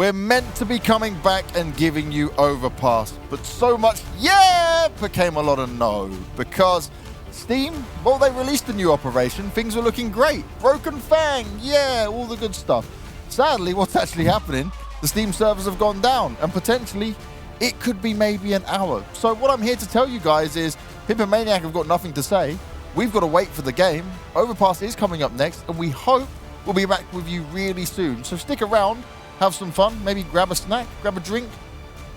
We're meant to be coming back and giving you Overpass, but so much yeah became a lot of no, because Steam, well, they released a new operation, things were looking great. Broken Fang, yeah, all the good stuff. Sadly, what's actually happening, the Steam servers have gone down, and potentially it could be maybe an hour. So what I'm here to tell you guys is, Pimp and Maniac have got nothing to say. We've got to wait for the game. Overpass is coming up next, and we hope we'll be back with you really soon. So stick around, have some fun, maybe grab a snack, grab a drink,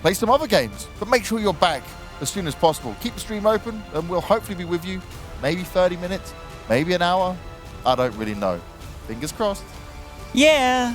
play some other games. But make sure you're back as soon as possible. Keep the stream open, and we'll hopefully be with you maybe 30 minutes, maybe an hour. I don't really know. Fingers crossed. Yeah.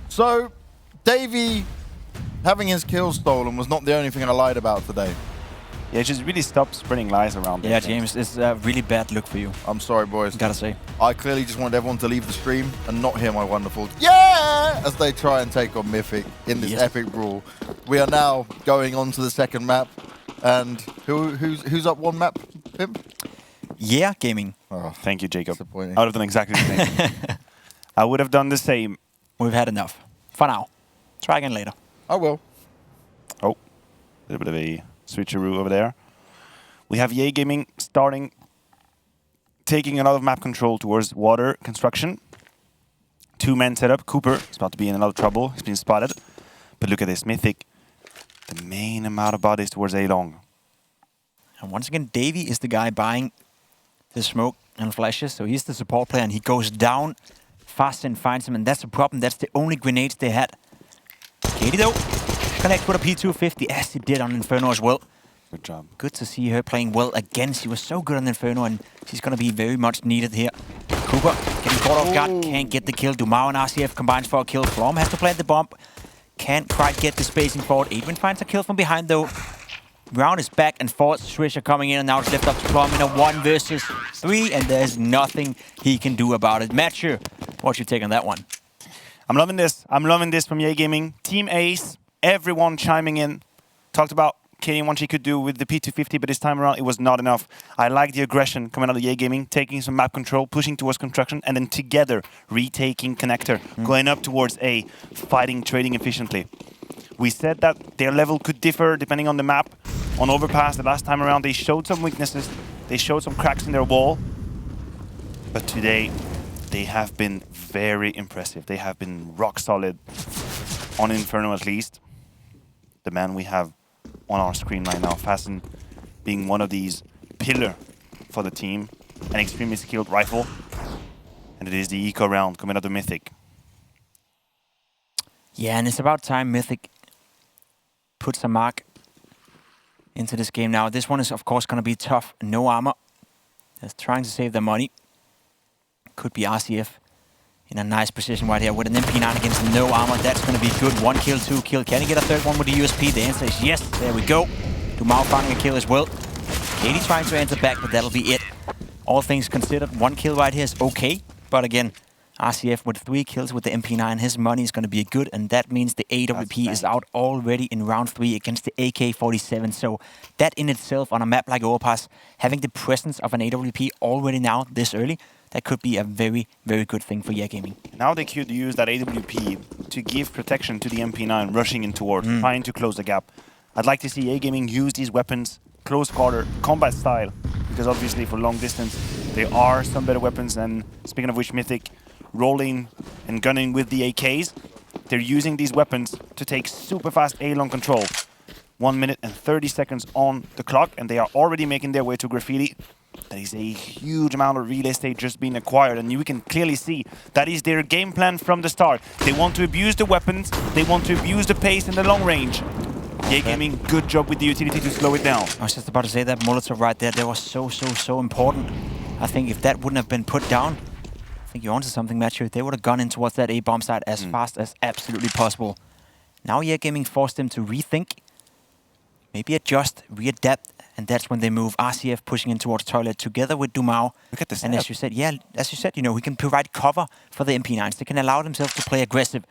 So, Davey having his kill stolen was not the only thing I lied about today. Yeah, just really stop spreading lies around. Yeah, James, it's a really bad look for you. I'm sorry, boys. Gotta say. I clearly just wanted everyone to leave the stream and not hear my wonderful yeah as they try and take on Mythic in this epic brawl. We are now going on to the second map, and who's up one map, Pimp? Yeah, gaming. Oh, thank you, Jacob. Disappointing. I would have done exactly the same. I would have done the same. We've had enough. For now. Try again later. I will. Oh, a little bit of a switcheroo over there. We have Yay Gaming starting, taking a lot of map control towards water construction. 2-man setup. Cooper is about to be in a lot of trouble. He's been spotted. But look at this, Mythic. The main amount of bodies towards A-Long. And once again, Davey is the guy buying the smoke and flashes. So he's the support player, and he goes down fast and finds him. And that's the problem. That's the only grenades they had. Katie, though, connect with a P250, as he did on Inferno as well. Good job. Good to see her playing well again. She was so good on Inferno, and she's going to be very much needed here. Cooper getting caught off guard, can't get the kill. Dumao and RCF combines for a kill. Flom has to plant the bomb. Can't quite get the spacing forward. Adrian finds a kill from behind, though. Round is back and forth. Swisher coming in, and now it's left up to Flom in a 1 versus 3, and there's nothing he can do about it. Matcher, what's your take on that one? I'm loving this. I'm loving this from Yay Gaming. Team Ace, everyone chiming in. Talked about Katie and what she could do with the P250, but this time around it was not enough. I like the aggression coming out of Yay Gaming, taking some map control, pushing towards construction, and then together retaking connector, going up towards A, fighting, trading efficiently. We said that their level could differ depending on the map. On Overpass, the last time around, they showed some weaknesses. They showed some cracks in their wall. But today, they have been very impressive. They have been rock solid on Inferno at least. The man we have on our screen right now, Fasten, being one of these pillar for the team. An extremely skilled rifle. And it is the eco round coming out of Mythic. Yeah, and it's about time Mythic puts a mark into this game now. This one is, of course, going to be tough. No armor. They're trying to save their money. Could be RCF in a nice position right here with an MP9 against no armor. That's going to be good. 1 kill, 2 kill. Can he get a third one with the USP? The answer is yes. There we go. Dumao finding a kill as well. Katie trying to enter back, but that'll be it. All things considered, 1 kill right here is okay. But again, RCF with 3 kills with the MP9, his money is going to be good, and that means the AWP is out already in round 3 against the AK-47. So that in itself, on a map like Overpass, having the presence of an AWP already now this early, that could be a very, very good thing for Yay Gaming. Now they could use that AWP to give protection to the MP9 rushing in toward, trying to close the gap. I'd like to see Yay Gaming use these weapons, close quarter, combat style, because obviously for long distance, there are some better weapons, and speaking of which, Mythic, rolling and gunning with the AKs. They're using these weapons to take super fast A-long control. 1 minute and 30 seconds on the clock, and they are already making their way to Graffiti. That is a huge amount of real estate just being acquired, and you can clearly see that is their game plan from the start. They want to abuse the weapons, they want to abuse the pace in the long range. Yay Gaming, good job with the utility to slow it down. I was just about to say that Molotov right there, that was so important. I think if that wouldn't have been put down, I think you're onto something, Matthew. They would have gone in towards that A-bomb site as fast as absolutely possible. Now Yay Gaming forced them to rethink, maybe adjust, readapt, and that's when they move RCF pushing in towards toilet together with Dumao. Look at this. And as you said, you know, we can provide cover for the MP9s. They can allow themselves to play aggressive.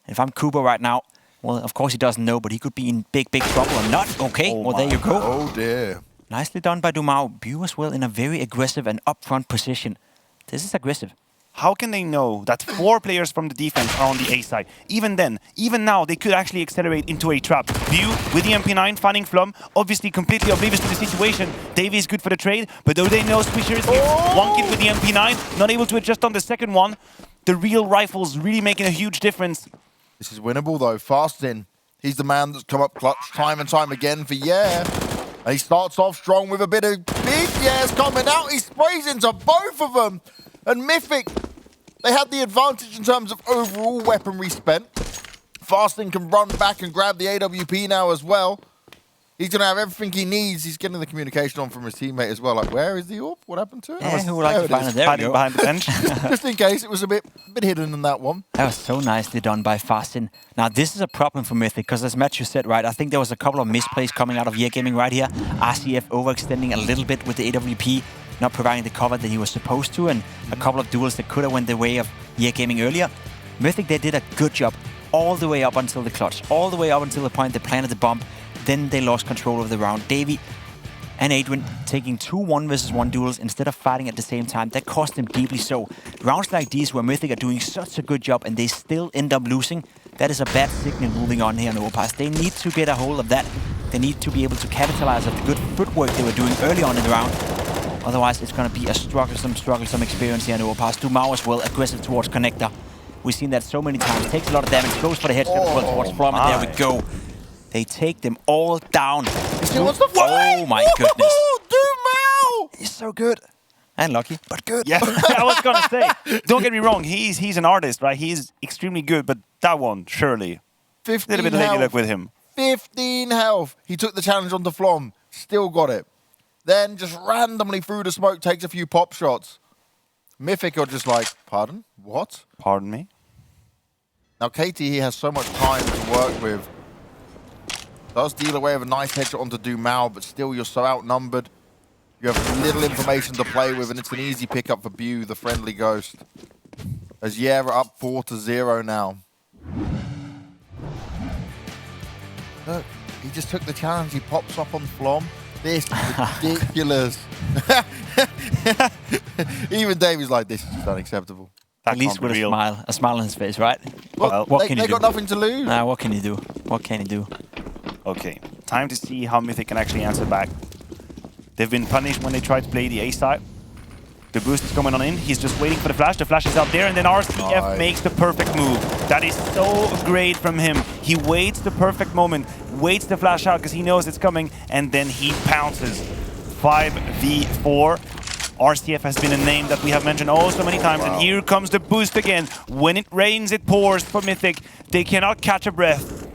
And if I'm Cooper right now, well, of course he doesn't know, but he could be in big trouble or not. Okay, well, there you go. Oh, dear. Nicely done by Dumao. Bu as well in a very aggressive and upfront position. This is aggressive. How can they know that 4 players from the defense are on the A side? Even then, even now, they could actually accelerate into a trap. Bu with the MP9 finding Flum, obviously completely oblivious to the situation. Davey is good for the trade, but though they know Swisher is here, 1 kid with the MP9, not able to adjust on the second one. The real rifles really making a huge difference. This is winnable, though. Fast in. He's the man that's come up clutch time and time again for Yeah. And he starts off strong with a bit of big Yeahs coming out. He sprays into both of them. And Mythic, they had the advantage in terms of overall weaponry spent. Fasting can run back and grab the AWP now as well. He's going to have everything he needs. He's getting the communication on from his teammate as well. Like, where is the AWP? What happened to it? Yeah, who would like to find it? There we go. Behind the bench. Just in case, it was a bit hidden in that one. That was so nicely done by Fastin. Now, this is a problem for Mythic, because as Matthew said, right, I think there was a couple of misplays coming out of Yay Gaming right here. RCF overextending a little bit with the AWP, not providing the cover that he was supposed to, and a couple of duels that could have went the way of Yay Gaming earlier. Mythic, they did a good job all the way up until the clutch, all the way up until the point they planted the bomb. Then they lost control of the round. Davey and Adrian taking 2 1v1 duels instead of fighting at the same time. That cost them deeply so. Rounds like these where Mythic are doing such a good job and they still end up losing, that is a bad signal moving on here in Overpass. They need to get a hold of that. They need to be able to capitalize on the good footwork they were doing early on in the round. Otherwise, it's going to be a strugglesome experience here in Overpass. Dumao as well, aggressive towards Connector. We've seen that so many times. Takes a lot of damage, goes for the headshot as well towards Flom, and there we go. They take them all down. Oh my goodness. Dumao! He's so good. And lucky, but good. Yeah, I was gonna say. Don't get me wrong, he's an artist, right? He's extremely good, but that one, surely. 15 A little bit of lady luck health. with him. 15 health. He took the challenge on the Flom. Still got it. Then just randomly through the smoke, takes a few pop shots. Mythic are just like, pardon? What? Pardon me? Now, KT, he has so much time to work with. Does deal away with a nice headshot onto Dumao, but still you're so outnumbered. You have little information to play with, and it's an easy pickup for Bu, the friendly ghost. As Yera up 4-0 now. Look, he just took the challenge. He pops up on Flom. This is ridiculous. Even Davey's like, this is just unacceptable. That At least can't with be a real. smile on his face, right? Well, what can you they do? got nothing to lose. Nah, what can you do? What can you do? Okay, time to see how Mythic can actually answer back. They've been punished when they tried to play the A side. The boost is coming on in. He's just waiting for the flash. The flash is out there, and then RCF Nice. makes the perfect move. That is so great from him. He waits the perfect moment, waits the flash out because he knows it's coming, and then he pounces. 5v4. RCF has been a name that we have mentioned oh so many times, and here comes the boost again. When it rains, it pours for Mythic. They cannot catch a breath.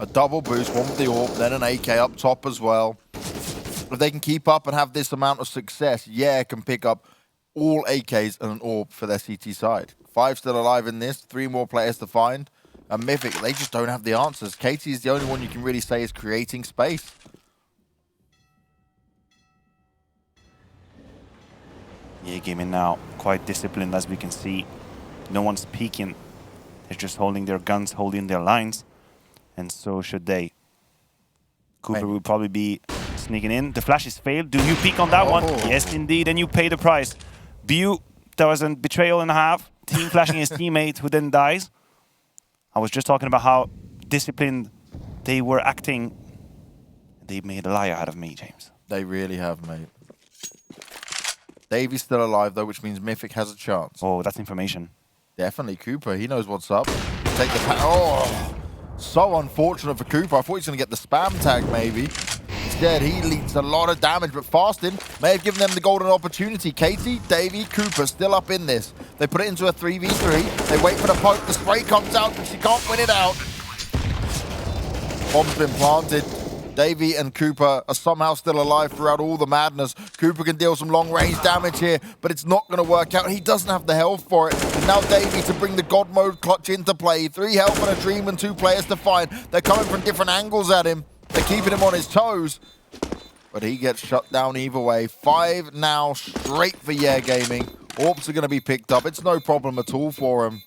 A double boost, one with the AWP, then an AK up top as well. If they can keep up and have this amount of success, yeah, can pick up all AKs and an AWP for their CT side. 5 still alive in this, 3 more players to find. And Mythic, they just don't have the answers. KT is the only one you can really say is creating space. Yeah, gaming now quite disciplined as we can see. No one's peeking. They're just holding their guns, holding their lines. And so should they. Cooper will probably be sneaking in. The flash is failed. Do you peek on that one? Yes, indeed. And you pay the price. Bu, there was a betrayal and a half. Team flashing his teammate who then dies. I was just talking about how disciplined they were acting. They made a liar out of me, James. They really have, mate. Davey's still alive, though, which means Mythic has a chance. Oh, that's information. Definitely Cooper. He knows what's up. Take the oh, so unfortunate for Cooper. I thought he was going to get the spam tag, maybe. Instead, he leaks a lot of damage, but Fastin may have given them the golden opportunity. KT, Davey, Cooper still up in this. They put it into a 3v3. They wait for the poke. The spray comes out, but she can't win it out. Bomb's been planted. Davey and Cooper are somehow still alive throughout all the madness. Cooper can deal some long-range damage here, but it's not going to work out. He doesn't have the health for it. And now Davey to bring the God Mode clutch into play. 3 health and a dream and 2 players to find. They're coming from different angles at him. They're keeping him on his toes. But he gets shut down either way. 5 now straight for Yeah Gaming. Orbs are going to be picked up. It's no problem at all for him.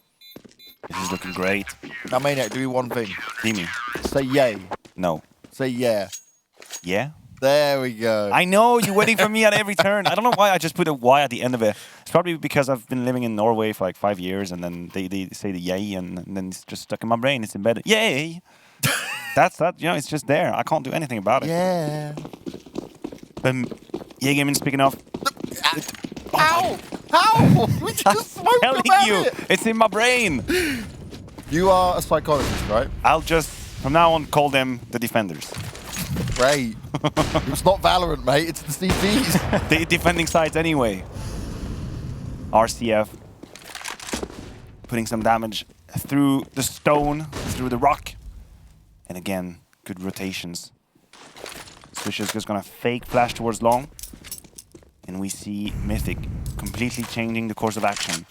This is looking great. Now, Maniac, do one thing. Timmy. Say yay. No. Say yeah. Yeah? There we go. I know, you're waiting for me at every turn. I don't know why I just put a Y at the end of it. It's probably because I've been living in Norway for like 5 years, and then they say the yay, and then it's just stuck in my brain. It's embedded. Yay! That's that. You know, it's just there. I can't do anything about it. Yeah. Yeah, gaming. Speaking of, How? How? We just spoke telling about you, it. it's in my brain. You are a psychologist, right? I'll just from now on call them the defenders. Great. It's not Valorant, mate. It's the CTs. The defending sides anyway. RCF putting some damage through the stone, through the rock. And again, good rotations. Swish is just gonna fake flash towards long. And we see Mythic completely changing the course of action.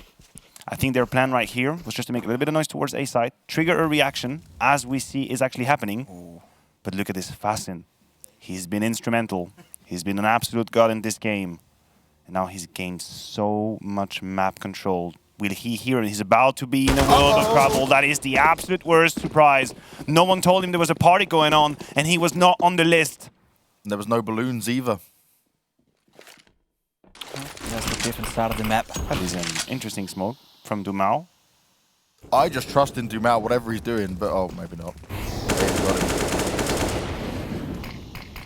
I think their plan right here was just to make a little bit of noise towards A side, trigger a reaction, as we see is actually happening. Ooh. But look at this Fassin. He's been instrumental. He's been an absolute god in this game. And now he's gained so much map control. Will he hear it? He's about to be in a world of trouble. That is the absolute worst surprise. No one told him there was a party going on, and he was not on the list. And there was no balloons either. That's the different side of the map. That is an interesting smoke from Dumao. I just trust in Dumao, whatever he's doing, but oh, maybe not.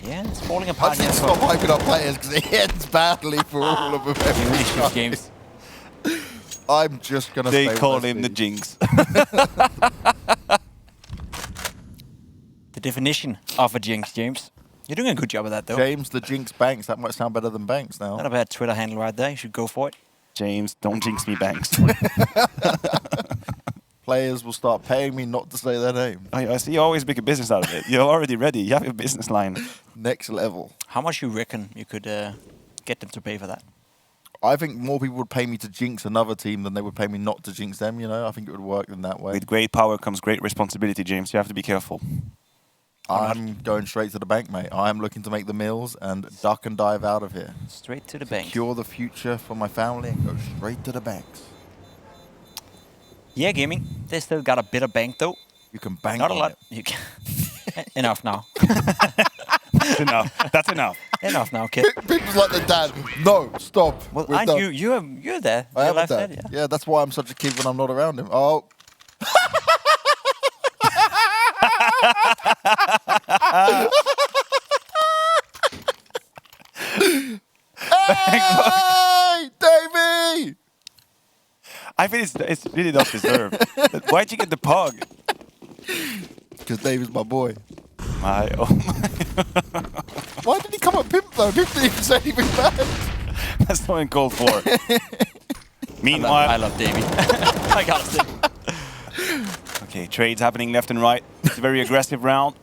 Yeah, it's falling I apart. need to stop hyping up players because it ends badly for all of them. He really shoots games. I'm just going to They say call what I him the see. Jinx. The definition of a jinx, James. You're doing a good job of that, though. James the Jinx Banks. That might sound better than Banks now. Not a bad Twitter handle right there. You should go for it. James, don't jinx me, Banks. Players will start paying me not to say their name. I see you always make a business out of it. You're already ready. You have your business line. Next level. How much you reckon you could get them to pay for that? I think more people would pay me to jinx another team than they would pay me not to jinx them, you know? I think it would work in that way. With great power comes great responsibility, James. You have to be careful. I'm going straight to the bank, mate. I'm looking to make the mills and duck and dive out of here. Straight to the bank. Secure the future for my family and go straight to the banks. Yeah, gaming. They still got a bit of bank, though. You can bank Not a on lot. it. You can enough now. That's enough. That's enough. Enough now, kid. People's like the dad. No, stop. Well, We're aren't done. you're there. I You're am a left dad. there, Yeah, that's why I'm such a kid when I'm not around him. Oh. Hey, Davey! I think it's really not deserved. Why'd you get the pug? Because Davey's my boy. My, oh my. Why did he come at Pimp though? Pimp didn't even say anything bad. That's so uncalled for. Meanwhile, I love Davey. I gotta say. okay, trades happening left and right. It's a very aggressive round.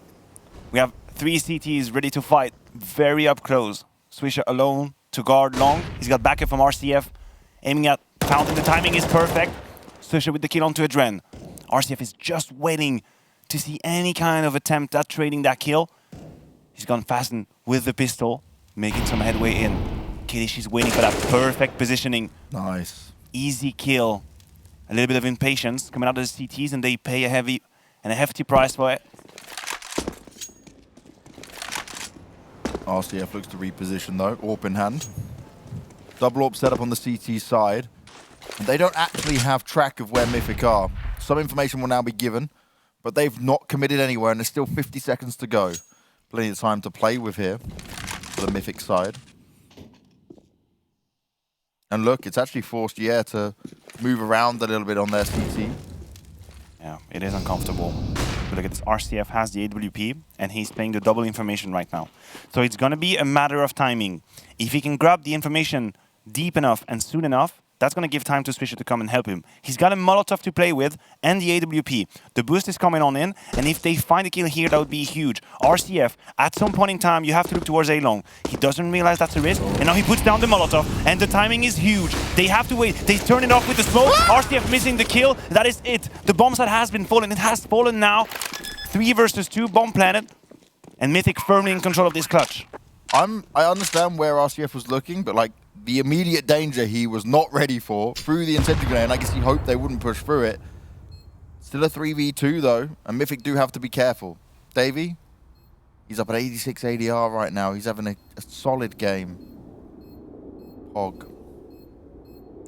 We have 3 CTs ready to fight, very up close. Swisher alone to guard long. He's got backup from RCF, aiming at Fountain. The timing is perfect. Swisher with the kill onto Adren. RCF is just waiting to see any kind of attempt at trading that kill. He's gone fastened with the pistol, making some headway in. Kiddish is waiting for that perfect positioning. Nice. Easy kill. A little bit of impatience coming out of the CTs, and they pay a hefty price for it. RCF looks to reposition though, AWP in hand. Double AWP set up on the CT side. And they don't actually have track of where Mythic are. Some information will now be given, but they've not committed anywhere and there's still 50 seconds to go. Plenty of time to play with here for the Mythic side. And look, it's actually forced Yair to move around a little bit on their CT. Yeah, it is uncomfortable. But look at this, RCF has the AWP, and he's playing the double information right now. So it's gonna be a matter of timing. If he can grab the information deep enough and soon enough, that's gonna give time to Swisher to come and help him. He's got a Molotov to play with, and the AWP. The boost is coming on in, and if they find a kill here, that would be huge. RCF, at some point in time, you have to look towards A-Long. He doesn't realize that's a risk, and now he puts down the Molotov, and the timing is huge. They have to wait. They turn it off with the smoke. RCF missing the kill. That is it. The bomb site has been fallen. It has fallen now. 3 versus 2, bomb planted, and Mythic firmly in control of this clutch. I understand where RCF was looking, but like the immediate danger he was not ready for through the incendiary grenade, and I guess he hoped they wouldn't push through it. Still a 3v2 though, and Mythic do have to be careful. Davey, he's up at 86 ADR right now. He's having a solid game. Hog.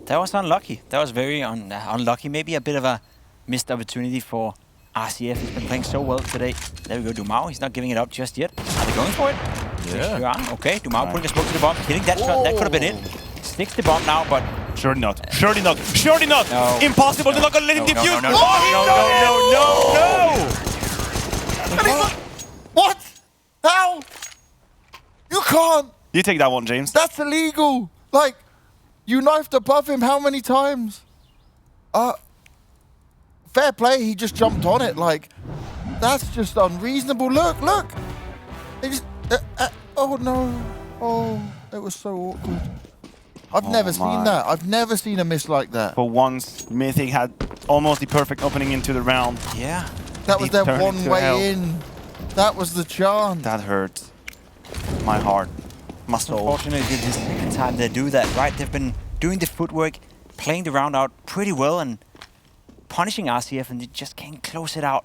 That was unlucky. That was very unlucky. Maybe a bit of a missed opportunity for RCF. He's been playing so well today. There we go, Dumao. He's not giving it up just yet. Are they going for it? Yeah. Sure are. Okay, Dumao putting a smoke to the bomb. Hitting that shot. That could have been it. Sticks the bomb now, but... Surely not. Surely not. Surely not. No. Impossible. They're not going to let him No, no, defuse. no, no, No. What? How? You can't. You take that one, James. That's illegal. Like, you knifed above him how many times? Fair play, he just jumped on it. Like, that's just unreasonable. Look, look. They just, oh no. Oh, it was so awkward. I've never seen that. I've never seen a miss like that. For once, Mythic had almost the perfect opening into the round. yeah. That was He their turned it one to way hell. in. That was the chance. That hurts. My heart. My soul. Unfortunately, this is the second time they do that, right? They've been doing the footwork, playing the round out pretty well, and punishing RCF, and they just can't close it out.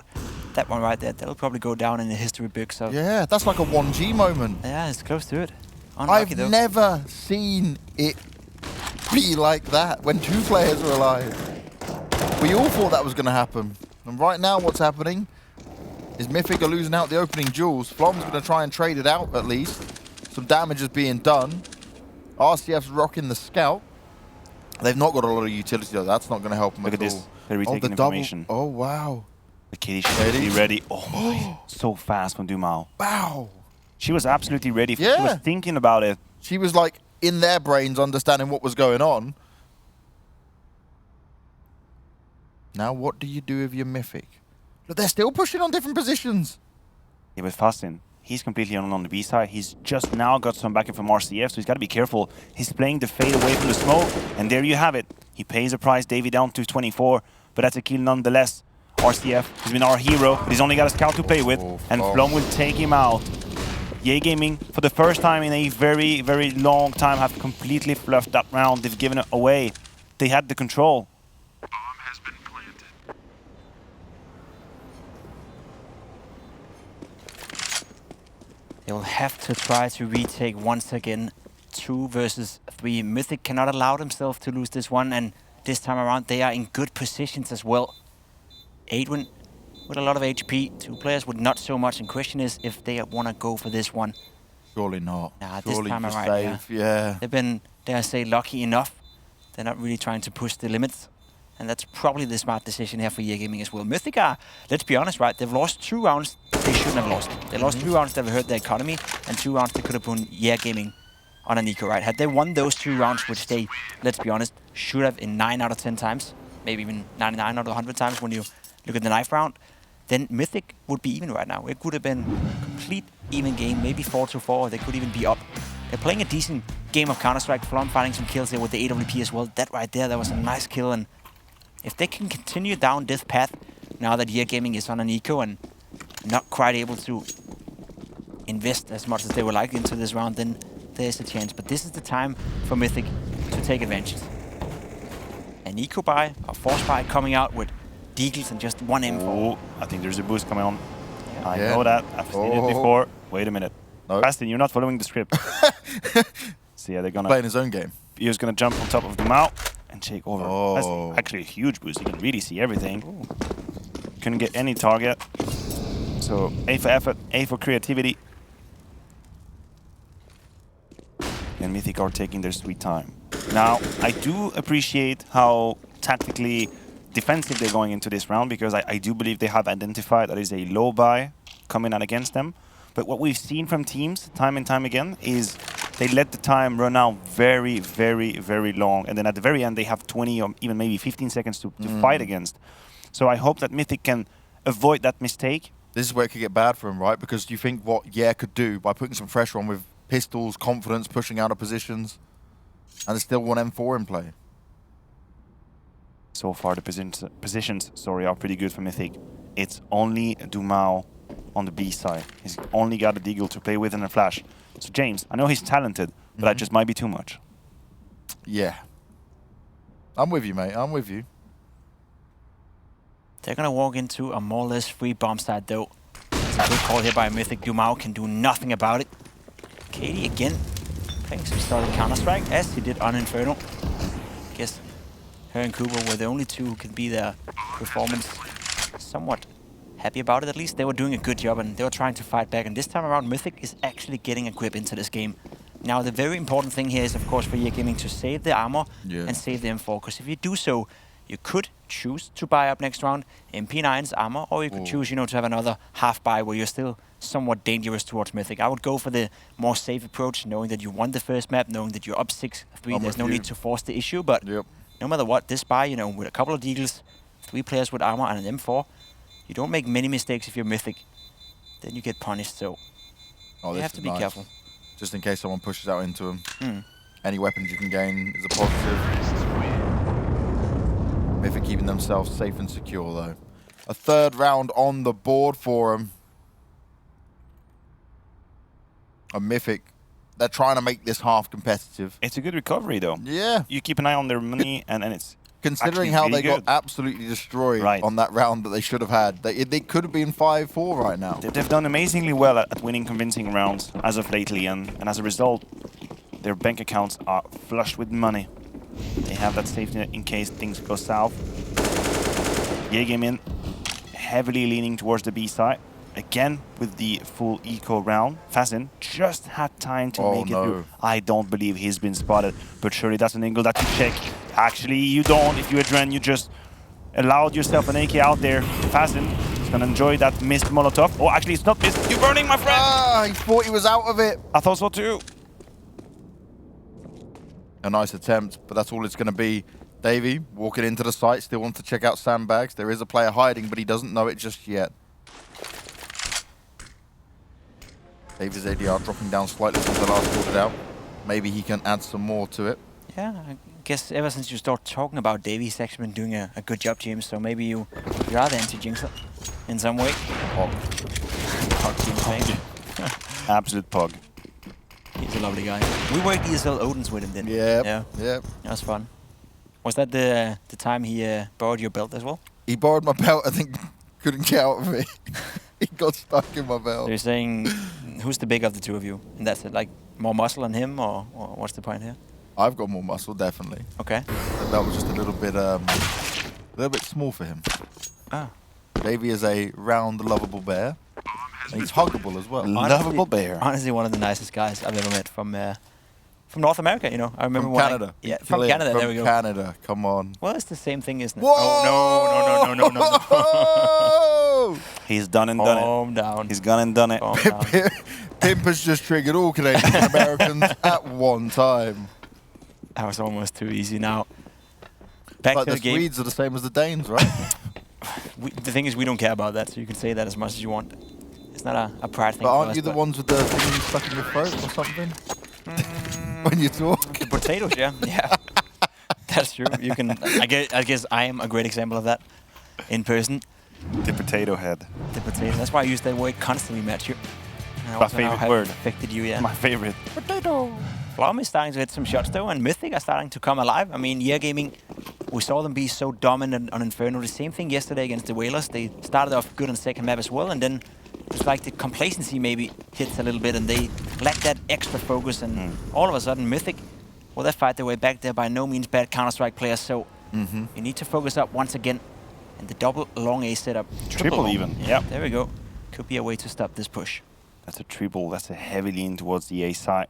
That one right there, that'll probably go down in the history book. So Yeah, that's like a 1G moment. yeah, it's close to it. Unlucky, I've though. never seen it be like that when 2 players are alive. We all thought that was going to happen. And right now what's happening is Mythic are losing out the opening jewels. Flom's going to try and trade it out at least. Some damage is being done. RCF's rocking the scout. They've not got a lot of utility though. That's not going to help them Look at at all. this. They're retaking the double. information. Oh, wow. The Katie should be ready. Oh my. So fast from Dumao. Wow. She was absolutely ready. Yeah. She was thinking about it. She was like in their brains understanding what was going on. Now what do you do with your Mythic? But they're still pushing on different positions. Yeah, but Fastin, he's completely on the B side. He's just now got some backing from RCF, so he's got to be careful. He's playing the fade away from the smoke, and there you have it. He pays a price, Davey down to 24, but that's a kill nonetheless. RCF has been our hero, but he's only got a scout to play with, and Flom will take him out. Yay Gaming, for the first time in a very, very long time, have completely fluffed that round. They've given it away. They had the control. Bomb has been planted. They will have to try to retake once again. 2 versus 3. Mythic cannot allow themselves to lose this one, and this time around they are in good positions as well. Adwin with a lot of HP. 2 players with not so much, and question is if they want to go for this one. Surely not. Nah, Surely this time just around, save. Yeah. They've been, dare I say, lucky enough. They're not really trying to push the limits. And that's probably the smart decision here for Year Gaming as well. Mythic are, let's be honest, right? They've lost 2 rounds they shouldn't have lost. They lost 2 rounds that have hurt their economy, and 2 rounds they could have put Year Gaming on an eco, right? Had they won those 2 rounds, which they, let's be honest, should have in 9 out of 10 times, maybe even 99 out of 100 times when you look at the knife round, then Mythic would be even right now. It could have been complete even game, maybe 4-4. They could even be up. They're playing a decent game of Counter-Strike. Flom finding some kills there with the AWP as well. That right there, that was a nice kill. And if they can continue down this path, now that Year Gaming is on an eco and not quite able to invest as much as they would like into this round, then there's a chance. But this is the time for Mythic to take advantage. An eco buy, a force buy coming out with Deagles and just 1 M4. Oh, I think there's a boost coming on. Yeah. I know that. I've seen it before. Wait a minute. No. Fastin, you're not following the script. So yeah, they're gonna... Playing his own game. He was gonna jump on top of Dumao and take over. Oh. That's actually a huge boost. You can really see everything. Couldn't get any target. So A for effort, A for creativity. And Mythic are taking their sweet time. Now, I do appreciate how tactically defensive they're going into this round, because I do believe they have identified that is a low buy coming out against them. But what we've seen from teams time and time again is they let the time run out very, very, very long. And then at the very end, they have 20 or even maybe 15 seconds to fight against. So I hope that Mythic can avoid that mistake. This is where it could get bad for him, right? Because you think what Yer could do by putting some pressure on with pistols, confidence, pushing out of positions, and there's still 1 M4 in play. So far, the positions are pretty good for Mythic. It's only Dumao on the B side. He's only got a Deagle to play with and a flash. So James, I know he's talented, but that just might be too much. Yeah. I'm with you, mate. I'm with you. They're going to walk into a more or less free bomb site, though. It's a good call here by Mythic. Dumao can do nothing about it. Katie again playing some solid Counter-Strike, as he did on Inferno. Guess her and Cooper were the only 2 who could be their performance somewhat happy about it. At least they were doing a good job and they were trying to fight back. And this time around, Mythic is actually getting a grip into this game. Now, the very important thing here is, of course, for Year Gaming to save the armor and save the M4. Because if you do so, you could choose to buy up next round MP9's armor, or you could choose, you know, to have another half buy where you're still somewhat dangerous towards Mythic. I would go for the more safe approach, knowing that you won the first map, knowing that you're up 6-3. There's no need to force the issue, but no matter what, this buy, you know, with a couple of Deagles, 3 players with armor and an M4, you don't make many mistakes if you're Mythic. Then you get punished, so you have to be careful. Just in case someone pushes out into him. Any weapons you can gain is a positive. Mythic keeping themselves safe and secure, though. A 3rd round on the board for them. A Mythic, they're trying to make this half competitive. It's a good recovery, though. Yeah. You keep an eye on their money, and it's Considering actually how really they got good. absolutely destroyed Right. on that round that they should have had, they could have been 5-4 right now. They've done amazingly well at winning convincing rounds as of lately, and as a result, their bank accounts are flush with money. They have that safety net in case things go south. Yegamin heavily leaning towards the B side. Again, with the full eco round. Fazen just had time to make it through. I don't believe he's been spotted, but surely that's an angle that you check. Actually, you don't. If you're Dren, you just allowed yourself an AK out there. Fazen is gonna enjoy that missed Molotov. Oh, actually, it's not missed. You're burning, my friend! Ah, he thought he was out of it. I thought so too. A nice attempt, but that's all it's going to be. Davey walking into the site, still wants to check out sandbags. There is a player hiding, but he doesn't know it just yet. Davey's ADR dropping down slightly since the last called it out. Maybe he can add some more to it. Yeah, I guess ever since you start talking about Davey, he's actually been doing a good job, James. So maybe you are the anti-jinx in some way. Oh, Pog James Bank. Absolute pug. He's a lovely guy. We worked ESL Odins with him, didn't we? yeah, Yeah. yeah. That was fun. Was that the time he borrowed your belt as well? He borrowed my belt, I think, couldn't get out of it. He got stuck in my So belt. you're saying, who's the bigger of the two of you? And that's it, like more muscle on him, or what's the point here? I've got more muscle, definitely. Okay. The belt was just a little bit small for him. Ah. Davey is a round, lovable bear. And he's huggable as well. Lovable bear. Honestly, one of the nicest guys I've ever met from North America. You know, I remember From when Canada. Yeah, from Brilliant. Canada. From There we go. Canada, come on. Well, it's the same thing, isn't it? Whoa! Oh no. He's done and done it. Calm down. He's gone and done it. Calm down. Pimp has just triggered all Canadian Americans at one time. That was almost too easy now. Back But to the the game. Swedes are the same as the Danes, right? The thing is, we don't care about that, so you can say that as much as you want. It's not a pride thing. But for aren't us, you the ones with the thing stuck in your throat or something? When you talk? The potatoes, yeah. Yeah. That's true. You can. I guess I am a great example of that in person. The potato head. The potato. That's why I use that word constantly, Matthew. And My also now favorite how it word. affected you, yeah. My favorite. Potato. Flom is starting to hit some shots though, and Mythic are starting to come alive. I mean, Year Gaming, we saw them be so dominant on Inferno. The same thing yesterday against the Whalers. They started off good on second map as well, and then it's like the complacency maybe hits a little bit, and they lack that extra focus. And all of a sudden, Mythic, well, they fight their way back there. By no means bad Counter-Strike players. So you need to focus up once again. And the double long A setup. Triple long. even, yep. There we go. Could be a way to stop this push. That's a triple. That's a heavy lean towards the A side.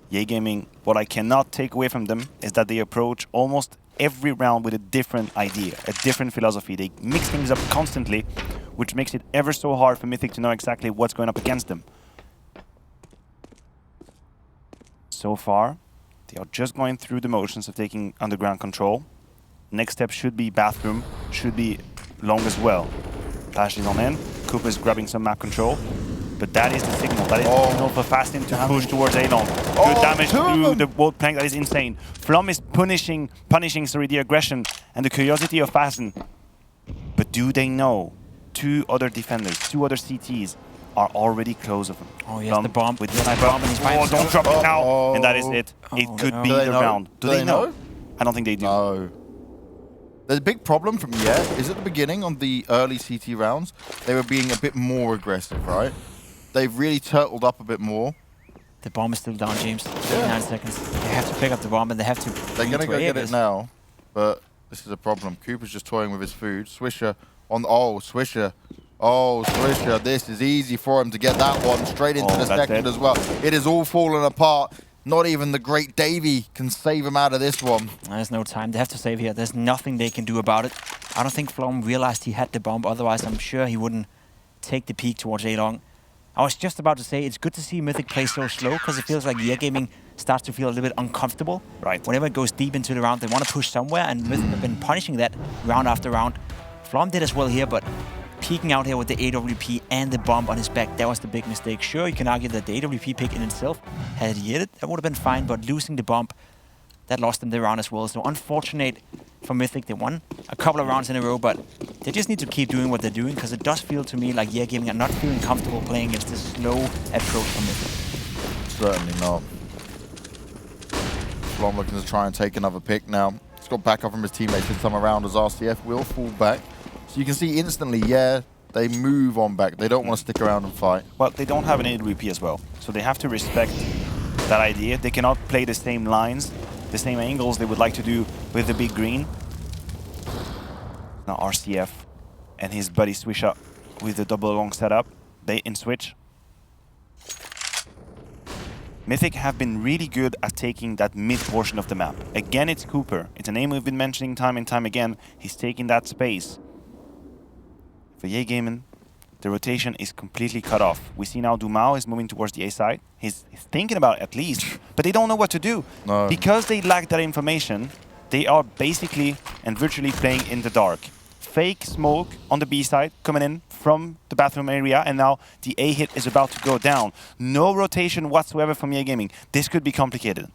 Yay Gaming, what I cannot take away from them is that they approach almost every round with a different idea, a different philosophy. They mix things up constantly, which makes it ever so hard for Mythic to know exactly what's going up against them. So far, they are just going through the motions of taking underground control. Next step should be bathroom, should be long as well. Flash is on in, Cooper's grabbing some map control. But that is the signal. That is the signal for Fastin to push towards A-long. Good damage through the wall plank. That is insane. Flom is punishing the aggression and the curiosity of Fastin. But do they know? Two other defenders, two other CTs are already close of him. Oh, yes, the bomb. With the sniper. Oh, don't drop it now. And that is it. It could be the round. Do they know? I don't think they do. No. The big problem from is at the beginning on the early CT rounds, they were being a bit more aggressive, right? They've really turtled up a bit more. The bomb is still down, James. 39 seconds. They have to pick up the bomb and they have to... They're going to go get it now, but this is a problem. Cooper's just toying with his food. Swisher on... Oh, Swisher. Oh, Swisher. This is easy for him to get that one straight into the second as well. It is all falling apart. Not even the great Davey can save him out of this one. There's no time. They have to save here. There's nothing they can do about it. I don't think Flom realized he had the bomb. Otherwise, I'm sure he wouldn't take the peek towards A-long. I was just about to say, it's good to see Mythic play so slow, because it feels like Year Gaming starts to feel a little bit uncomfortable. Right. Whenever it goes deep into the round, they want to push somewhere, and Mythic have been punishing that round after round. Flom did as well here, but peeking out here with the AWP and the bomb on his back, that was the big mistake. Sure, you can argue that the AWP pick in itself, had he hit it, that would have been fine, but losing the bomb, that lost them the round as well. So unfortunate for Mythic. They won a couple of rounds in a row, but they just need to keep doing what they're doing, because it does feel to me like Year Gaming are not feeling comfortable playing against this slow approach from Mythic. Certainly not. Flom looking to try and take another pick now. He's got back up from his teammates this time around as RCF will fall back. So you can see instantly, yeah, they move on back. They don't want to stick around and fight. Well, they don't have an AWP as well, so they have to respect that idea. They cannot play the same lines, the same angles they would like to do with the big green. Now RCF and his buddy Swisha with the double long setup. They in switch. Mythic have been really good at taking that mid portion of the map. Again, it's Cooper. It's a name we've been mentioning time and time again. He's taking that space. For Yegamin, the rotation is completely cut off. We see now Dumao is moving towards the A side. He's thinking about it at least, but they don't know what to do. No. Because they lack that information, they are basically and virtually playing in the dark. Fake smoke on the B side coming in from the bathroom area, and now the A hit is about to go down. No rotation whatsoever from EA Gaming. This could be complicated.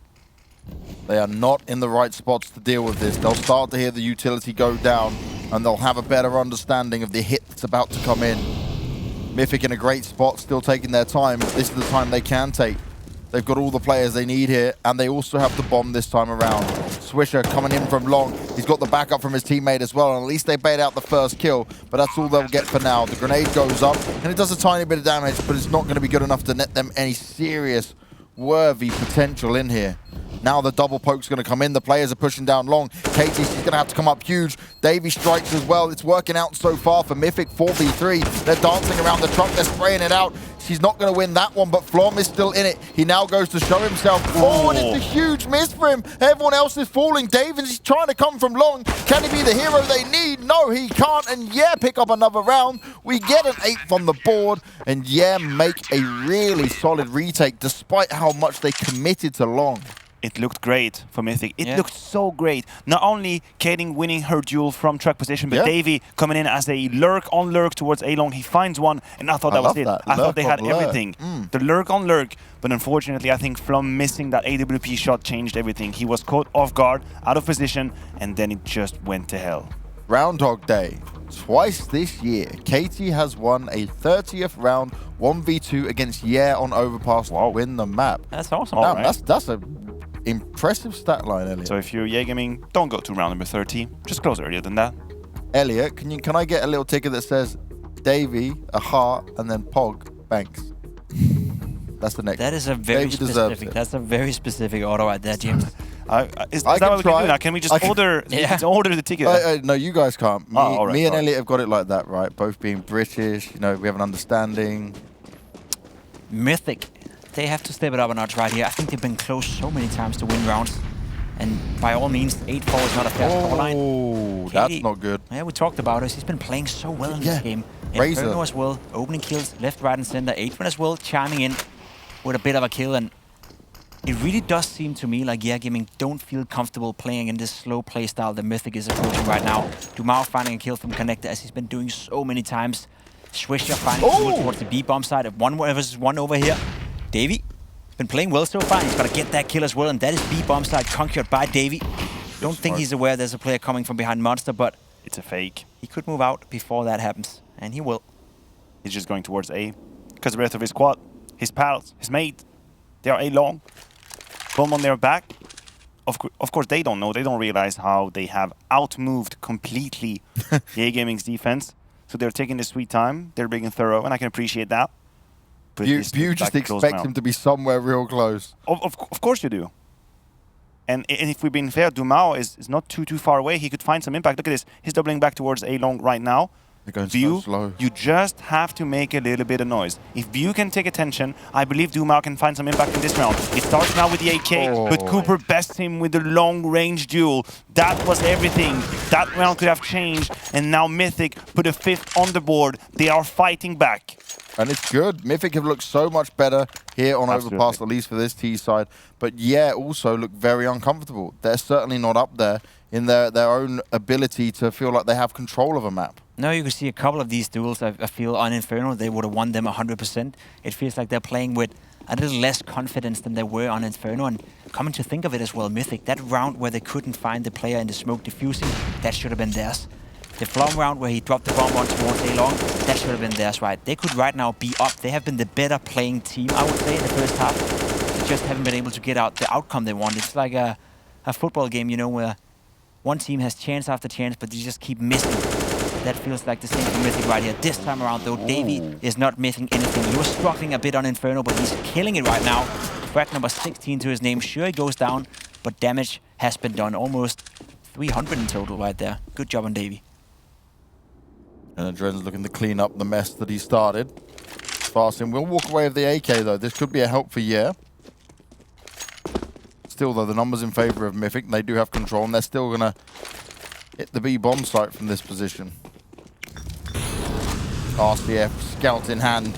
They are not in the right spots to deal with this. They'll start to hear the utility go down, and they'll have a better understanding of the hit that's about to come in. Mythic in a great spot, still taking their time. This is the time they can take. They've got all the players they need here, and they also have the bomb this time around. Swisher coming in from long. He's got the backup from his teammate as well, and at least they bait out the first kill, but that's all they'll get for now. The grenade goes up, and it does a tiny bit of damage, but it's not going to be good enough to net them any serious, worthy potential in here. Now the double poke's going to come in. The players are pushing down long. KTC's going to have to come up huge. Davey strikes as well. It's working out so far for Mythic. 4v3. They're dancing around the truck. They're spraying it out. She's not going to win that one, but Flom is still in it. He now goes to show himself. Oh, and it's a huge miss for him. Everyone else is falling. Davis is trying to come from long. Can he be the hero they need? No, he can't. And yeah, pick up another round. We get an 8th on the board. And yeah, make a really solid retake despite how much they committed to long. It looked great for Mythic. It looked so great. Not only Kading winning her duel from truck position, but Davey coming in as a lurk on lurk towards A-Long. He finds one, and I thought that was it. I thought they had everything. The lurk on lurk, but unfortunately, I think Flum missing that AWP shot changed everything. He was caught off guard, out of position, and then it just went to hell. Groundhog Day. Twice this year, KT has won a 30th round 1v2 against on Overpass to win the map. That's awesome. Now, that's a impressive stat line, Elliot. So if you're EA Gaming, don't go to round number 30. Just close earlier than that. Elliot, can I get a little ticket that says Davey, a heart, and then Pog, Banks? That's the next. That is a very specific. That's a very specific order right there, James. Is that what we can do now? Can we just order the ticket? No, you guys can't. Me, all right, me and Elliot have got it like that, right? Both being British, you know, we have an understanding. Mythic, they have to step it up a notch right here. I think they've been close so many times to win rounds. And by all means, 8-4 is not a fair scoreline. Oh, that's not good. Yeah, we talked about it. He's been playing so well in this game. Inferno as well, opening kills left, right, and center. 8-1 as well, chiming in with a bit of a kill. And it really does seem to me like Gaming don't feel comfortable playing in this slow play style that Mythic is approaching right now. Dumao finding a kill from Connector as he's been doing so many times. Swisher finding a kill towards the B bomb side. 1 versus 1 over here. Davey been playing well so far. He's got to get that kill as well, and that is B bomb side conquered by Davey. Don't think he's aware there's a player coming from behind Monster, but it's a fake. He could move out before that happens, and he will. He's just going towards A because the rest of his squad, his pals, his mate, they are A-long. Bomb on their back. Of course, they don't know. They don't realize how they have outmoved completely EA Gaming's defense. So they're taking their sweet time. They're being thorough, and I can appreciate that. You just expect him to be somewhere real close. Of course you do. And if we've been fair, Dumao is not too far away. He could find some impact. Look at this. He's doubling back towards A-long right now. They're going View, slow. you just have to make a little bit of noise. If View can take attention, I believe Dumao can find some impact in this round. It starts now with the AK, but Cooper bests him with the long-range duel. That was everything. That round could have changed, and now Mythic put a 5th on the board. They are fighting back. And it's good. Mythic have looked so much better here on Overpass, at least for this T side. But also look very uncomfortable. They're certainly not up there in their own ability to feel like they have control of a map. No, you can see a couple of these duels, I feel, on Inferno, they would have won them 100%. It feels like they're playing with a little less confidence than they were on Inferno. And coming to think of it as well, Mythic, that round where they couldn't find the player in the smoke diffusing, that should have been theirs. The Flom round where he dropped the bomb on towards A-long, that should have been theirs, right? They could right now be up. They have been the better playing team, I would say, in the first half. They just haven't been able to get out the outcome they want. It's like a football game, you know, where One team has chance after chance, but they just keep missing. That feels like the same for Mythic right here. This time around, though, Davey is not missing anything. He was struggling a bit on Inferno, but he's killing it right now. Frag number 16 to his name. Sure, he goes down, but damage has been done. Almost 300 in total right there. Good job on Davey. And Adren's looking to clean up the mess that he started. Fasting will walk away with the AK, though. This could be a help for Yeah. Still, though, the numbers in favor of Mythic. They do have control, and they're still going to hit the B bomb site from this position. RCF, scout in hand.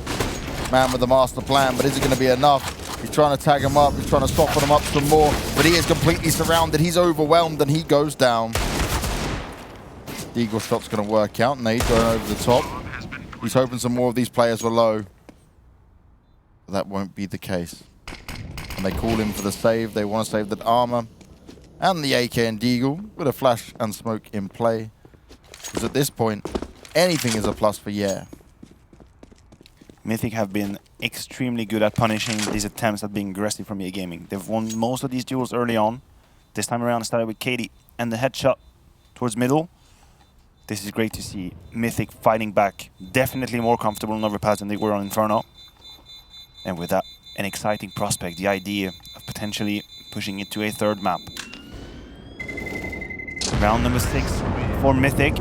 Man with the master plan, but is it going to be enough? He's trying to tag him up. He's trying to soften him up some more, but he is completely surrounded. He's overwhelmed, and he goes down. The eagle shot's going to work out. Nade going over the top. He's hoping some more of these players were low. But that won't be the case. And they call him for the save. They want to save that armor. And the AK and Deagle with a flash and smoke in play. Because at this point, anything is a plus for Yeah. Mythic have been extremely good at punishing these attempts at being aggressive from EA Gaming. They've won most of these duels early on. This time around, it started with Katie and the headshot towards middle. This is great to see Mythic fighting back. Definitely more comfortable on Overpass than they were on Inferno. And with that, an exciting prospect, the idea of potentially pushing it to a third map. Round number 6 for Mythic.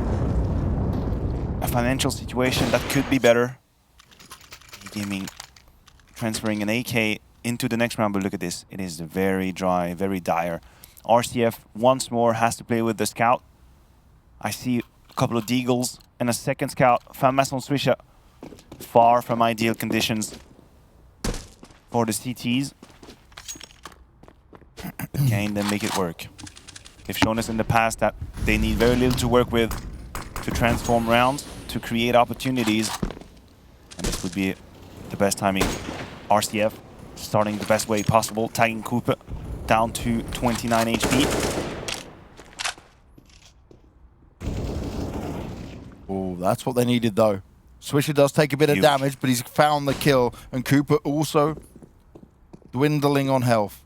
A financial situation that could be better. Gaming transferring an AK into the next round, but look at this. It is very dry, very dire. RCF once more has to play with the scout. I see a couple of deagles and a second scout. Fanmason Swisha. Far from ideal conditions for the CTs. Can they make it work? They've shown us in the past that they need very little to work with to transform rounds, to create opportunities. And this would be the best timing. RCF starting the best way possible, tagging Cooper down to 29 HP. Oh, that's what they needed, though. Swisher does take a bit of damage, but he's found the kill. And Cooper also dwindling on health.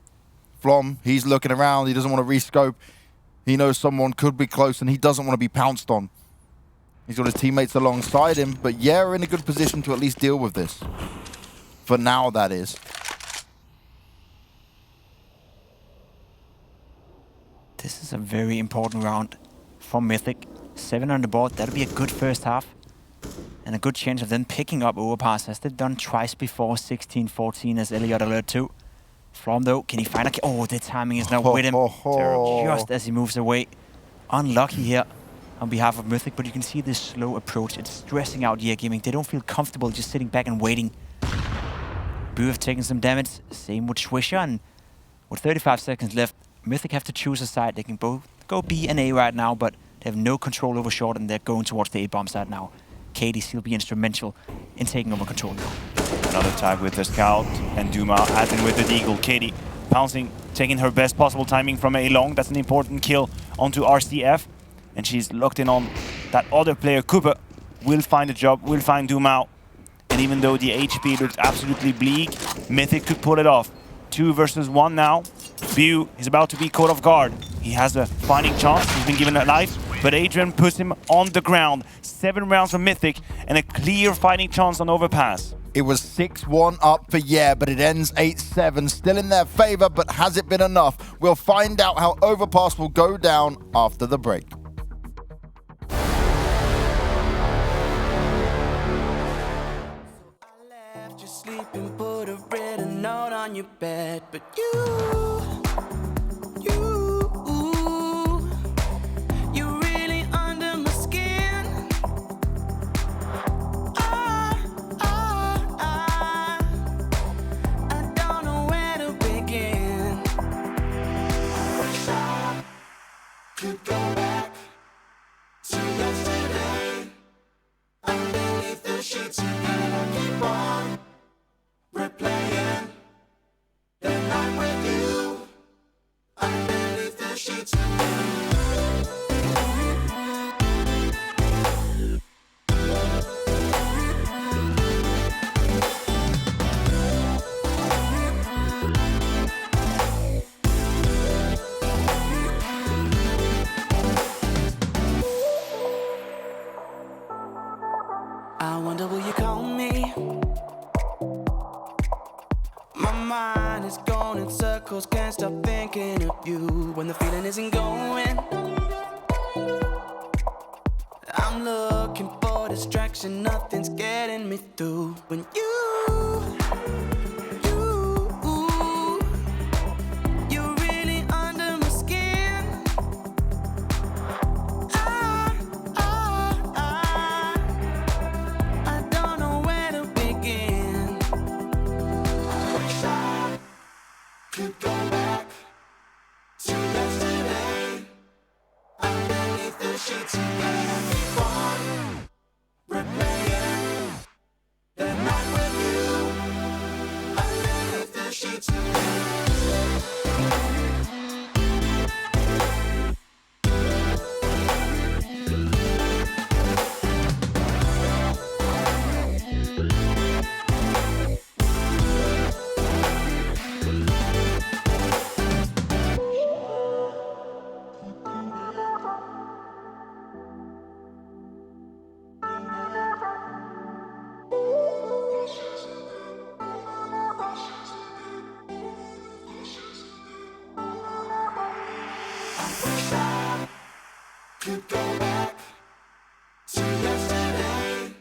Flom, he's looking around. He doesn't want to rescope. He knows someone could be close, and he doesn't want to be pounced on. He's got his teammates alongside him, but Yeah are in a good position to at least deal with this. For now, that is. This is a very important round for Mythic. 7 on the board, that'll be a good first half. And a good chance of them picking up Overpass, as they've done twice before, 16-14 as Elliot alert to. Flom though, can he find a kill? Oh, the timing is not with him. Just as he moves away. Unlucky here on behalf of Mythic, but you can see this slow approach. It's stressing out EA Gaming. They don't feel comfortable just sitting back and waiting. Boo have taken some damage, same with Swisher, and with 35 seconds left, Mythic have to choose a side. They can both go B and A right now, but they have no control over short, and they're going towards the A-bomb side now. Katie still be instrumental in taking over control now. Another tag with the scout, and Duma adding with the deagle. Katie pouncing, taking her best possible timing from A long. That's an important kill onto RCF. And she's locked in on that other player, Cooper. Will find a job, will find Duma. And even though the HP looks absolutely bleak, Mythic could pull it off. 2 versus 1 now. Bew is about to be caught off guard. He has a fighting chance. He's been given a life, but Adrian puts him on the ground. 7 rounds for Mythic and a clear fighting chance on Overpass. It was 6-1 up for Yeah, but it ends 8-7. Still in their favor, but has it been enough? We'll find out how Overpass will go down after the break. Sleeping, put a written note on your bed, but you're really under my skin. I don't know where to begin. I wish I could go back to yesterday. Underneath the sheets, and keep on replaying the night with you underneath the sheets. wonder will you call me? My mind is going in circles, can't stop thinking of you when the feeling isn't going. I'm looking for distraction, nothing's getting me through. When you're really under my skin. I don't know where to begin. I wish I could go back to yesterday, underneath the sheets and keep on replaying that night with you, underneath the sheets. Could go back to yesterday,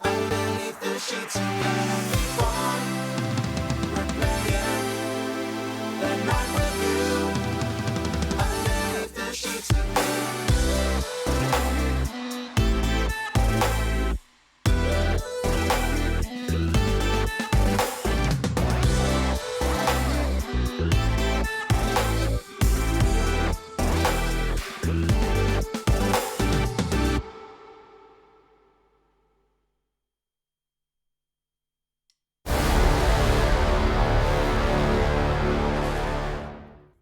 underneath the sheets and keep on replaying that night with you, underneath the sheets.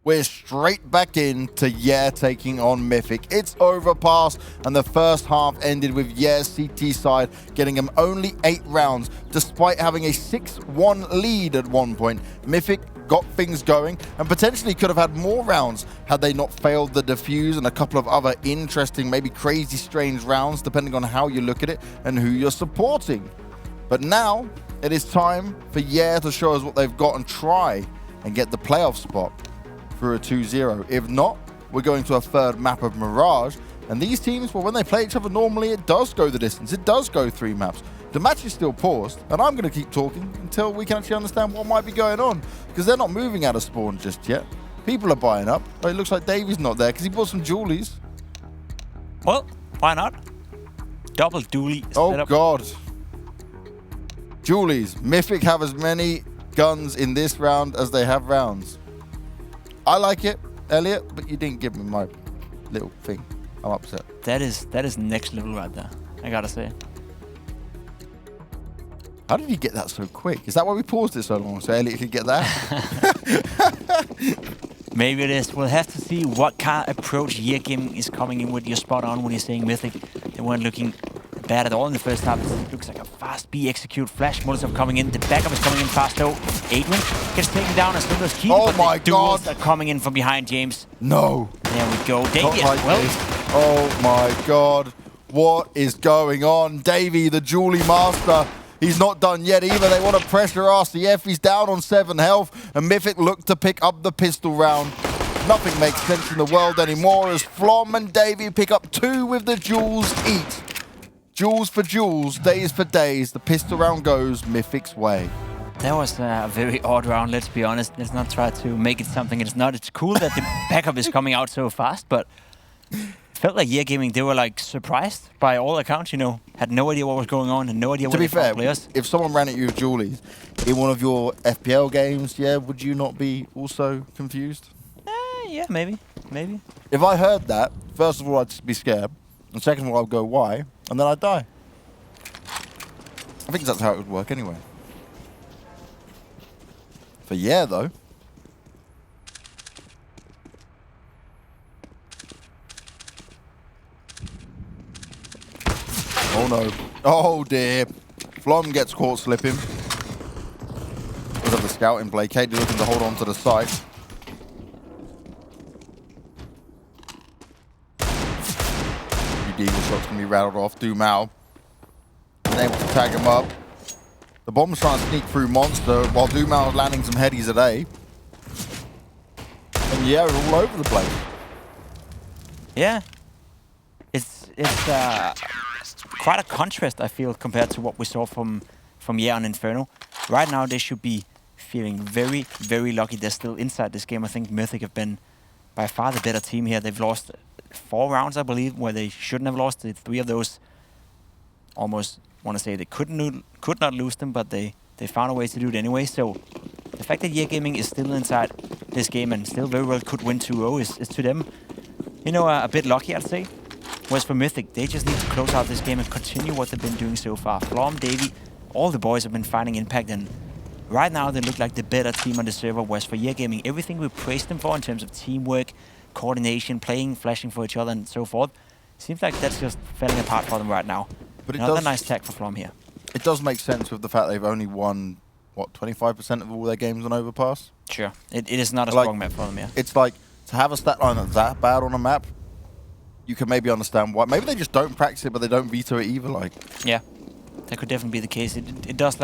We're straight back into taking on Mythic. It's Overpass, and the first half ended with CT side getting them only 8 rounds, despite having a 6-1 lead at one point. Mythic got things going and potentially could have had more rounds had they not failed the defuse and a couple of other interesting, maybe crazy, strange rounds, depending on how you look at it and who you're supporting. But now it is time for to show us what they've got and try and get the playoff spot through a 2-0. If not, we're going to a third map of Mirage. And these teams, well, when they play each other normally, it does go the distance. It does go 3 maps. The match is still paused, and I'm going to keep talking until we can actually understand what might be going on, because they're not moving out of spawn just yet. People are buying up, but it looks like Davey's not there because he bought some dualies. Well, why not? Double dually. Oh, God. Dualies. Mythic have as many guns in this round as they have rounds. I like it, Elliot, but you didn't give me my little thing. I'm upset. That is next level right there, I gotta say. How did you get that so quick? Is that why we paused it so long, so Elliot could get that? Maybe it is. We'll have to see what kind of approach Gaming is coming in with. You're spot on when you're saying Mythic. They weren't looking bad at all in the first half. It looks like a fast B execute. Flash Molotov coming in. The backup is coming in fast though. Adrian gets taken down as soon as Keith. Oh my God. God. Are coming in from behind James. No. There we go. Davey Not like as well. this. Oh my God. What is going on? Davey, the Julie Master. He's not done yet either. They want to pressure RCF. He's down on 7 health. And Mythic look to pick up the pistol round. Nothing makes sense in the world anymore as Flom and Davey pick up 2 with the Jules each. Jules for Jules, days for days. The pistol round goes Mythic's way. That was a very odd round, let's be honest. Let's not try to make it something it's not. It's cool that the backup is coming out so fast, but it felt like Gaming, they were like surprised by all accounts, you know, had no idea what was going on and no idea what To be they fair, players. if someone ran at you with Julies in one of your FPL games, would you not be also confused? Yeah, maybe. If I heard that, first of all, I'd be scared. And second of all, I'd go, why? And then I'd die. I think that's how it would work anyway. For though. Oh no. Oh dear. Flom gets caught slipping. Because of the scouting play. Katie looking to hold on to the site. Deagle shots can be rattled off. Dumao isn't able to tag him up. The bomb's trying to sneak through Monster while Dumal's landing some headies at A. And yeah, we're all over the place. Yeah. It's quite a contrast, I feel, compared to what we saw from Yeah on Inferno. Right now, they should be feeling very, very lucky they're still inside this game. I think Mythic have been by far the better team here. They've lost 4 rounds, I believe, where they shouldn't have lost. 3 of those, almost want to say they could not lose them, but they found a way to do it anyway. So the fact that Yeah Gaming is still inside this game and still very well could win 2-0 is to them, you know, a bit lucky, I'd say. Whereas for Mythic, they just need to close out this game and continue what they've been doing so far. Flom, Davey, all the boys have been finding impact, and right now they look like the better team on the server. Whereas for Yeah Gaming, everything we praised them for in terms of teamwork, coordination, playing, flashing for each other, and so forth, seems like that's just falling apart for them right now. But another nice tag for Flom here. It does make sense with the fact they've only won, what, 25% of all their games on Overpass? Sure. It is not a strong map for them, yeah. It's like, to have a stat line that's that bad on a map, you can maybe understand why. Maybe they just don't practice it, but they don't veto it either, like. Yeah, that could definitely be the case. It does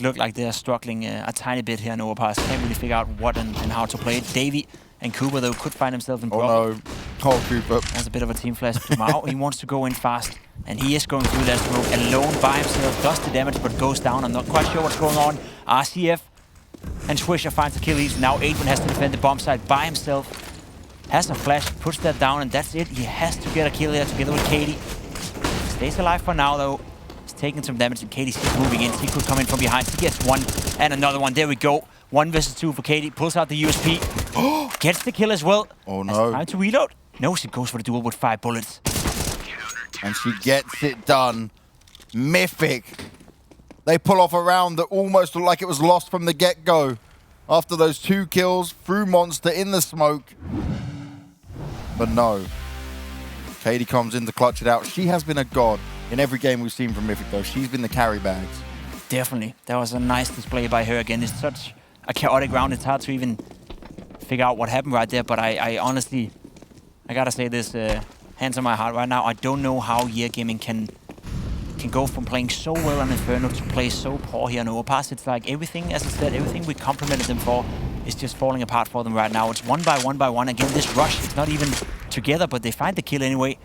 look like they're struggling a tiny bit here in Overpass. Can't really figure out what and how to play it. Davey and Cooper, though, could find himself in problem. Oh, no. Oh, Cooper. That's a bit of a team flash. Dumao, he wants to go in fast, and he is going through that smoke alone by himself. Does the damage, but goes down. I'm not quite sure what's going on. RCF and Swisher finds Achilles. Now Adrian has to defend the bomb site by himself. Has a flash, puts that down, and that's it. He has to get a kill here together with Katie. Stays alive for now, though. He's taking some damage, and Katie's moving in. He could come in from behind. He gets one, and another one. There we go. 1 versus 2 for Katie. Pulls out the USP. Gets the kill as well. Oh, no. Time to reload. No, she goes for the duel with 5 bullets. And she gets it done. Mythic. They pull off a round that almost looked like it was lost from the get-go. After those 2 kills through Monster in the smoke. But no. Katie comes in to clutch it out. She has been a god in every game we've seen from Mythic, though. She's been the carry bags. Definitely. That was a nice display by her again. It's such a chaotic round. It's hard to even figure out what happened right there. But I honestly, I gotta say this, hands on my heart right now. I don't know how Yeah Gaming can go from playing so well on Inferno to play so poor here on Overpass. It's like everything, as I said, everything we complimented them for is just falling apart for them right now. It's one by one. Again, this rush, it's not even together, but they find the kill anyway.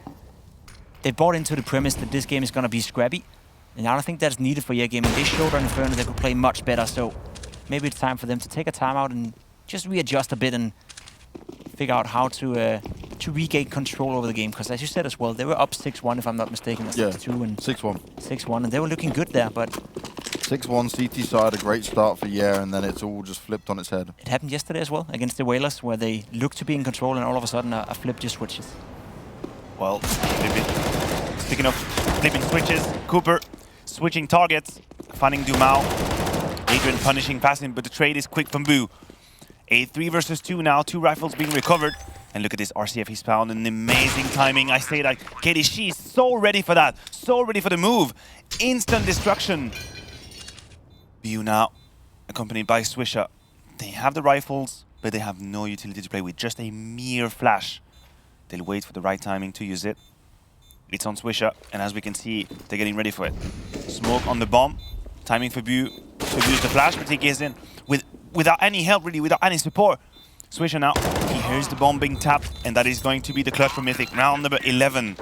They bought into the premise that this game is going to be scrappy, and I don't think that's needed for Yeah Gaming. They showed on Inferno they could play much better, so maybe it's time for them to take a timeout and just readjust a bit and figure out how to regain control over the game. Because as you said as well, they were up 6-1 if I'm not mistaken. Yeah, 6-2 and 6-1. 6-1, and they were looking good there, but 6-1 CT side, a great start for Yeah, and then it's all just flipped on its head. it happened yesterday as well against the Whalers, where they looked to be in control, and all of a sudden a flip just switches. Well, speaking of flipping switches, Cooper switching targets, finding Dumao. Adrian punishing passing, but the trade is quick from Boo. A 3 versus 2 now, 2 rifles being recovered. And look at this RCF he's found, an amazing timing. I say that, Katie, she's so ready for that, so ready for the move. Instant destruction. Boo now, accompanied by Swisher. They have the rifles, but they have no utility to play with, just a mere flash. They'll wait for the right timing to use it. It's on Swisher, and as we can see, they're getting ready for it. Smoke on the bomb, timing for Boo to use the flash, but he gets in without any help, really, without any support. Swisher now, he hears the bomb being tapped, and that is going to be the clutch for Mythic. Round number 11.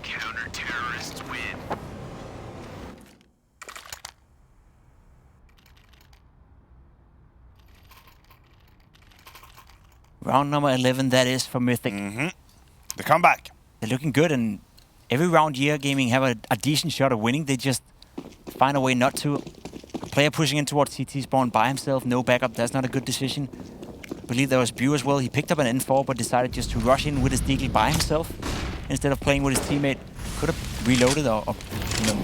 Counter-terrorists win. Round number 11, that is for Mythic. The comeback. They're looking good, and every round Yeah Gaming have a decent shot of winning. They just find a way not to. Player pushing in towards CT spawn by himself, no backup. That's not a good decision. I believe there was Bew as well. He picked up an N4, but decided just to rush in with his deagle by himself instead of playing with his teammate. Could have reloaded or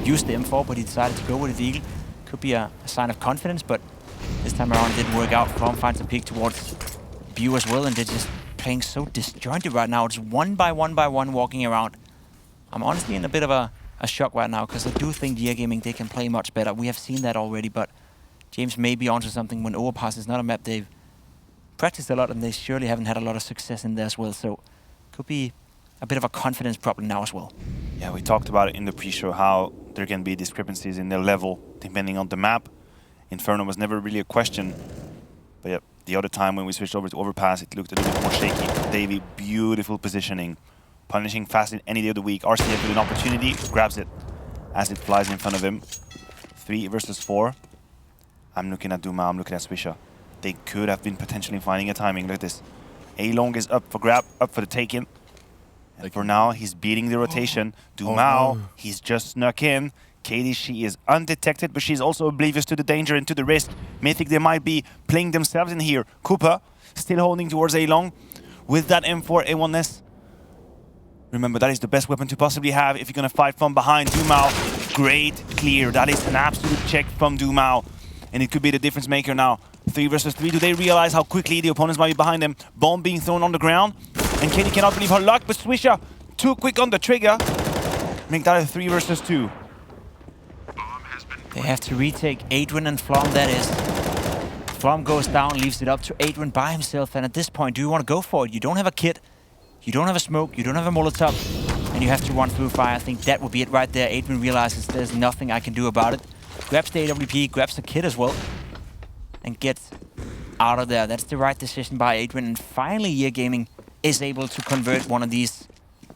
used the M4, but he decided to go with the deagle. Could be a sign of confidence, but this time around it didn't work out. Flom finds a peek towards Bew as well, and they're just playing so disjointed right now. It's one by one walking around. I'm honestly in a bit of a shock right now, because I do think Yeah Gaming, they can play much better. We have seen that already, but James may be onto something when Overpass is not a map they've practiced a lot, and they surely haven't had a lot of success in there as well. So could be a bit of a confidence problem now as well. Yeah, we talked about it in the pre-show, how there can be discrepancies in their level depending on the map. Inferno was never really a question. But yeah, the other time when we switched over to Overpass, it looked a little bit more shaky. Davey, beautiful positioning. Punishing fast in any day of the week. RCF with an opportunity, grabs it as it flies in front of him. 3 versus 4. I'm looking at Duma, I'm looking at Swisha. They could have been potentially finding a timing. Look at this. A-Long is up for grab, up for the taking. And for now, he's beating the rotation. Dumao, he's just snuck in. Katie, she is undetected, but she's also oblivious to the danger and to the risk. Mythic, they might be playing themselves in here. Cooper, still holding towards A-Long with that M4 A1S. Remember, that is the best weapon to possibly have if you're going to fight from behind. Dumao, great clear. That is an absolute check from Dumao. And it could be the difference maker now. 3 versus 3. Do they realize how quickly the opponents might be behind them? Bomb being thrown on the ground. And Katie cannot believe her luck, but Swisha too quick on the trigger. Make that a 3 versus 2. They have to retake Adrian and Flom, that is. Flom goes down, leaves it up to Adrian by himself. And at this point, do you want to go for it? You don't have a kit. You don't have a smoke. You don't have a Molotov. And you have to run through fire. I think that would be it right there. Adrian realizes there's nothing I can do about it. Grabs the AWP, grabs the kit as well. And gets out of there. That's the right decision by Adrian. And finally, Year Gaming is able to convert one of these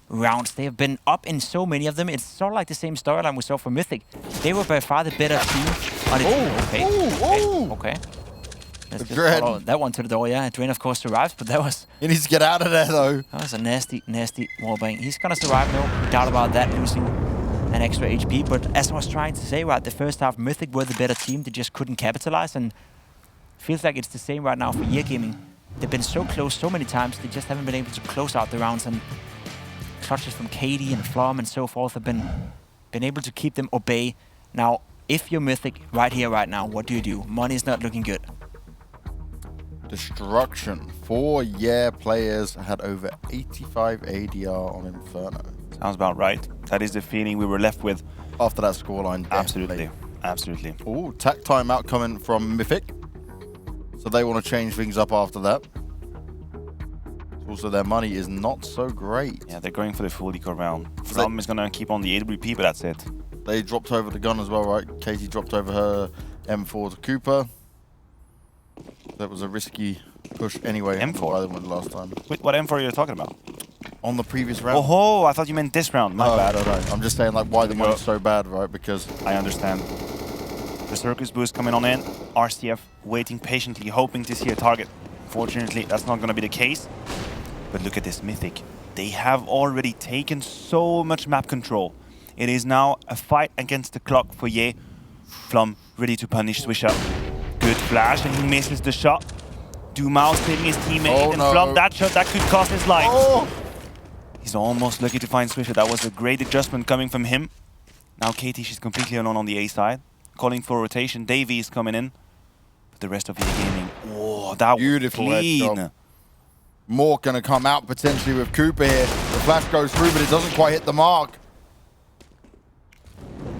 rounds. They have been up in so many of them. It's sort of like the same storyline we saw for Mythic. They were by far the better team. Okay. Let's just follow that one to the door. Yeah, Drain of course survives, but that was... He needs to get out of there though. That was a nasty, nasty wallbang. He's gonna survive, no doubt about that, losing an extra HP. But as I was trying to say, right, the first half, Mythic were the better team. They just couldn't capitalize, and feels like it's the same right now for Year Gaming. They've been so close so many times, they just haven't been able to close out the rounds, and clutches from Katie and Flom and so forth have been able to keep them obey. Now, if you're Mythic right here, right now, what do? Money is not looking good. Destruction. 4 players had over 85 ADR on Inferno. Sounds about right. That is the feeling we were left with. After that scoreline, Absolutely. Absolutely. Oh, tack timeout coming from Mythic. So they want to change things up after that. Also, their money is not so great. Yeah, they're going for the full eco round. Flom is going to keep on the AWP, but that's it. They dropped over the gun as well, right? Katie dropped over her M4 to Cooper. That was a risky push anyway. M4? Rather than last time. Wait, what M4 are you talking about? On the previous round. Oh, I thought you meant this round. My bad. No. I'm just saying, like, why the money's so bad, right? Because I understand. The circus boost coming on in. RCF waiting patiently, hoping to see a target. Fortunately, that's not going to be the case. But look at this Mythic. They have already taken so much map control. It is now a fight against the clock for Ye. Flom ready to punish Swisha. Good flash, and he misses the shot. Dumao saving his teammate, and Flom, that shot, that could cost his life. Oh. He's almost lucky to find Swisha. That was a great adjustment coming from him. Now Katie, she's completely alone on the A side. Calling for rotation. Davey is coming in. But the rest of the gaming. Oh, that beautiful was clean. More gonna come out potentially with Cooper here. The flash goes through, but it doesn't quite hit the mark.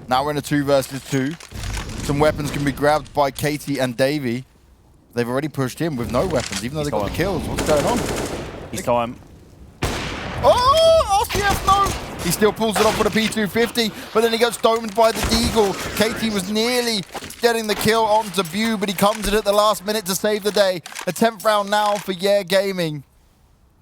Now we're in a 2 versus 2. Some weapons can be grabbed by Katie and Davey. They've already pushed him with no weapons, even though they got the kills. What's going on? He saw him. Oh, RCF, no! He still pulls it off with a P250, but then he gets domed by the Deagle. Katie was nearly getting the kill onto Bew, but he comes in at the last minute to save the day. A 10th round now for Year Gaming.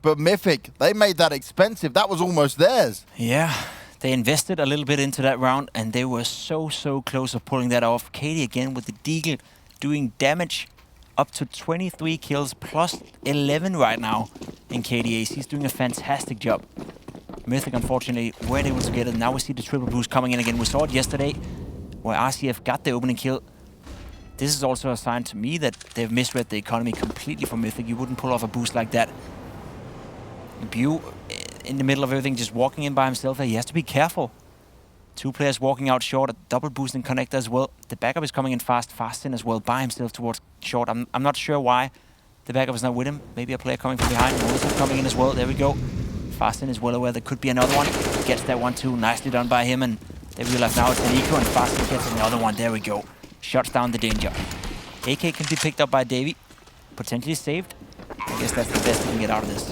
But Mythic, they made that expensive. That was almost theirs. Yeah, they invested a little bit into that round, and they were so close of pulling that off. Katie again with the Deagle doing damage. Up to 23 kills, plus 11 right now in KDAs. He's doing a fantastic job. Mythic, unfortunately, weren't able to get it. Now we see the triple boost coming in again. We saw it yesterday, where RCF got the opening kill. This is also a sign to me that they've misread the economy completely for Mythic. You wouldn't pull off a boost like that. Bew, in the middle of everything, just walking in by himself there. He has to be careful. 2 players walking out short, a double boosting connector as well. The backup is coming in fast in as well, by himself towards short. I'm not sure why the backup is not with him. Maybe a player coming from behind. Molotov coming in as well. There we go. Fastin is well aware there could be another one. Gets that one too. Nicely done by him, and they realize now it's an eco, and Fastin gets another one. There we go. Shuts down the danger. AK can be picked up by Davey. Potentially saved. I guess that's the best we can get out of this.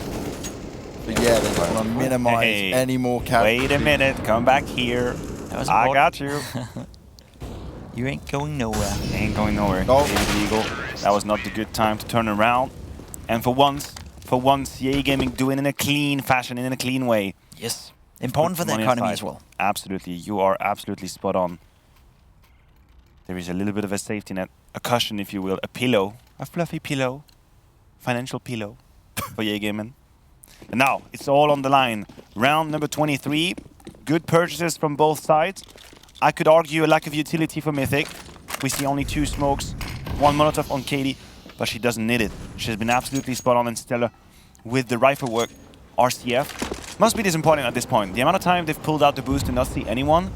But yeah, they want to minimize any more casualties. Wait a minute, come back here. That was I important. got you. You ain't going nowhere. Ain't going nowhere. No. Illegal. That was not the good time to turn around. And for once, EA Gaming doing it in a clean fashion, in a clean way. Yes. Important for the Money economy aside. as well. Absolutely. You are absolutely spot on. There is a little bit of a safety net, a cushion, if you will, a pillow, a fluffy pillow, financial pillow for EA Gaming. And now, it's all on the line. Round number 23. Good purchases from both sides. I could argue a lack of utility for Mythic. We see only 2 smokes, 1 Molotov on Katie, but she doesn't need it. She has been absolutely spot on and stellar with the rifle work. RCF must be disappointing at this point. The amount of time they've pulled out the boost and not see anyone.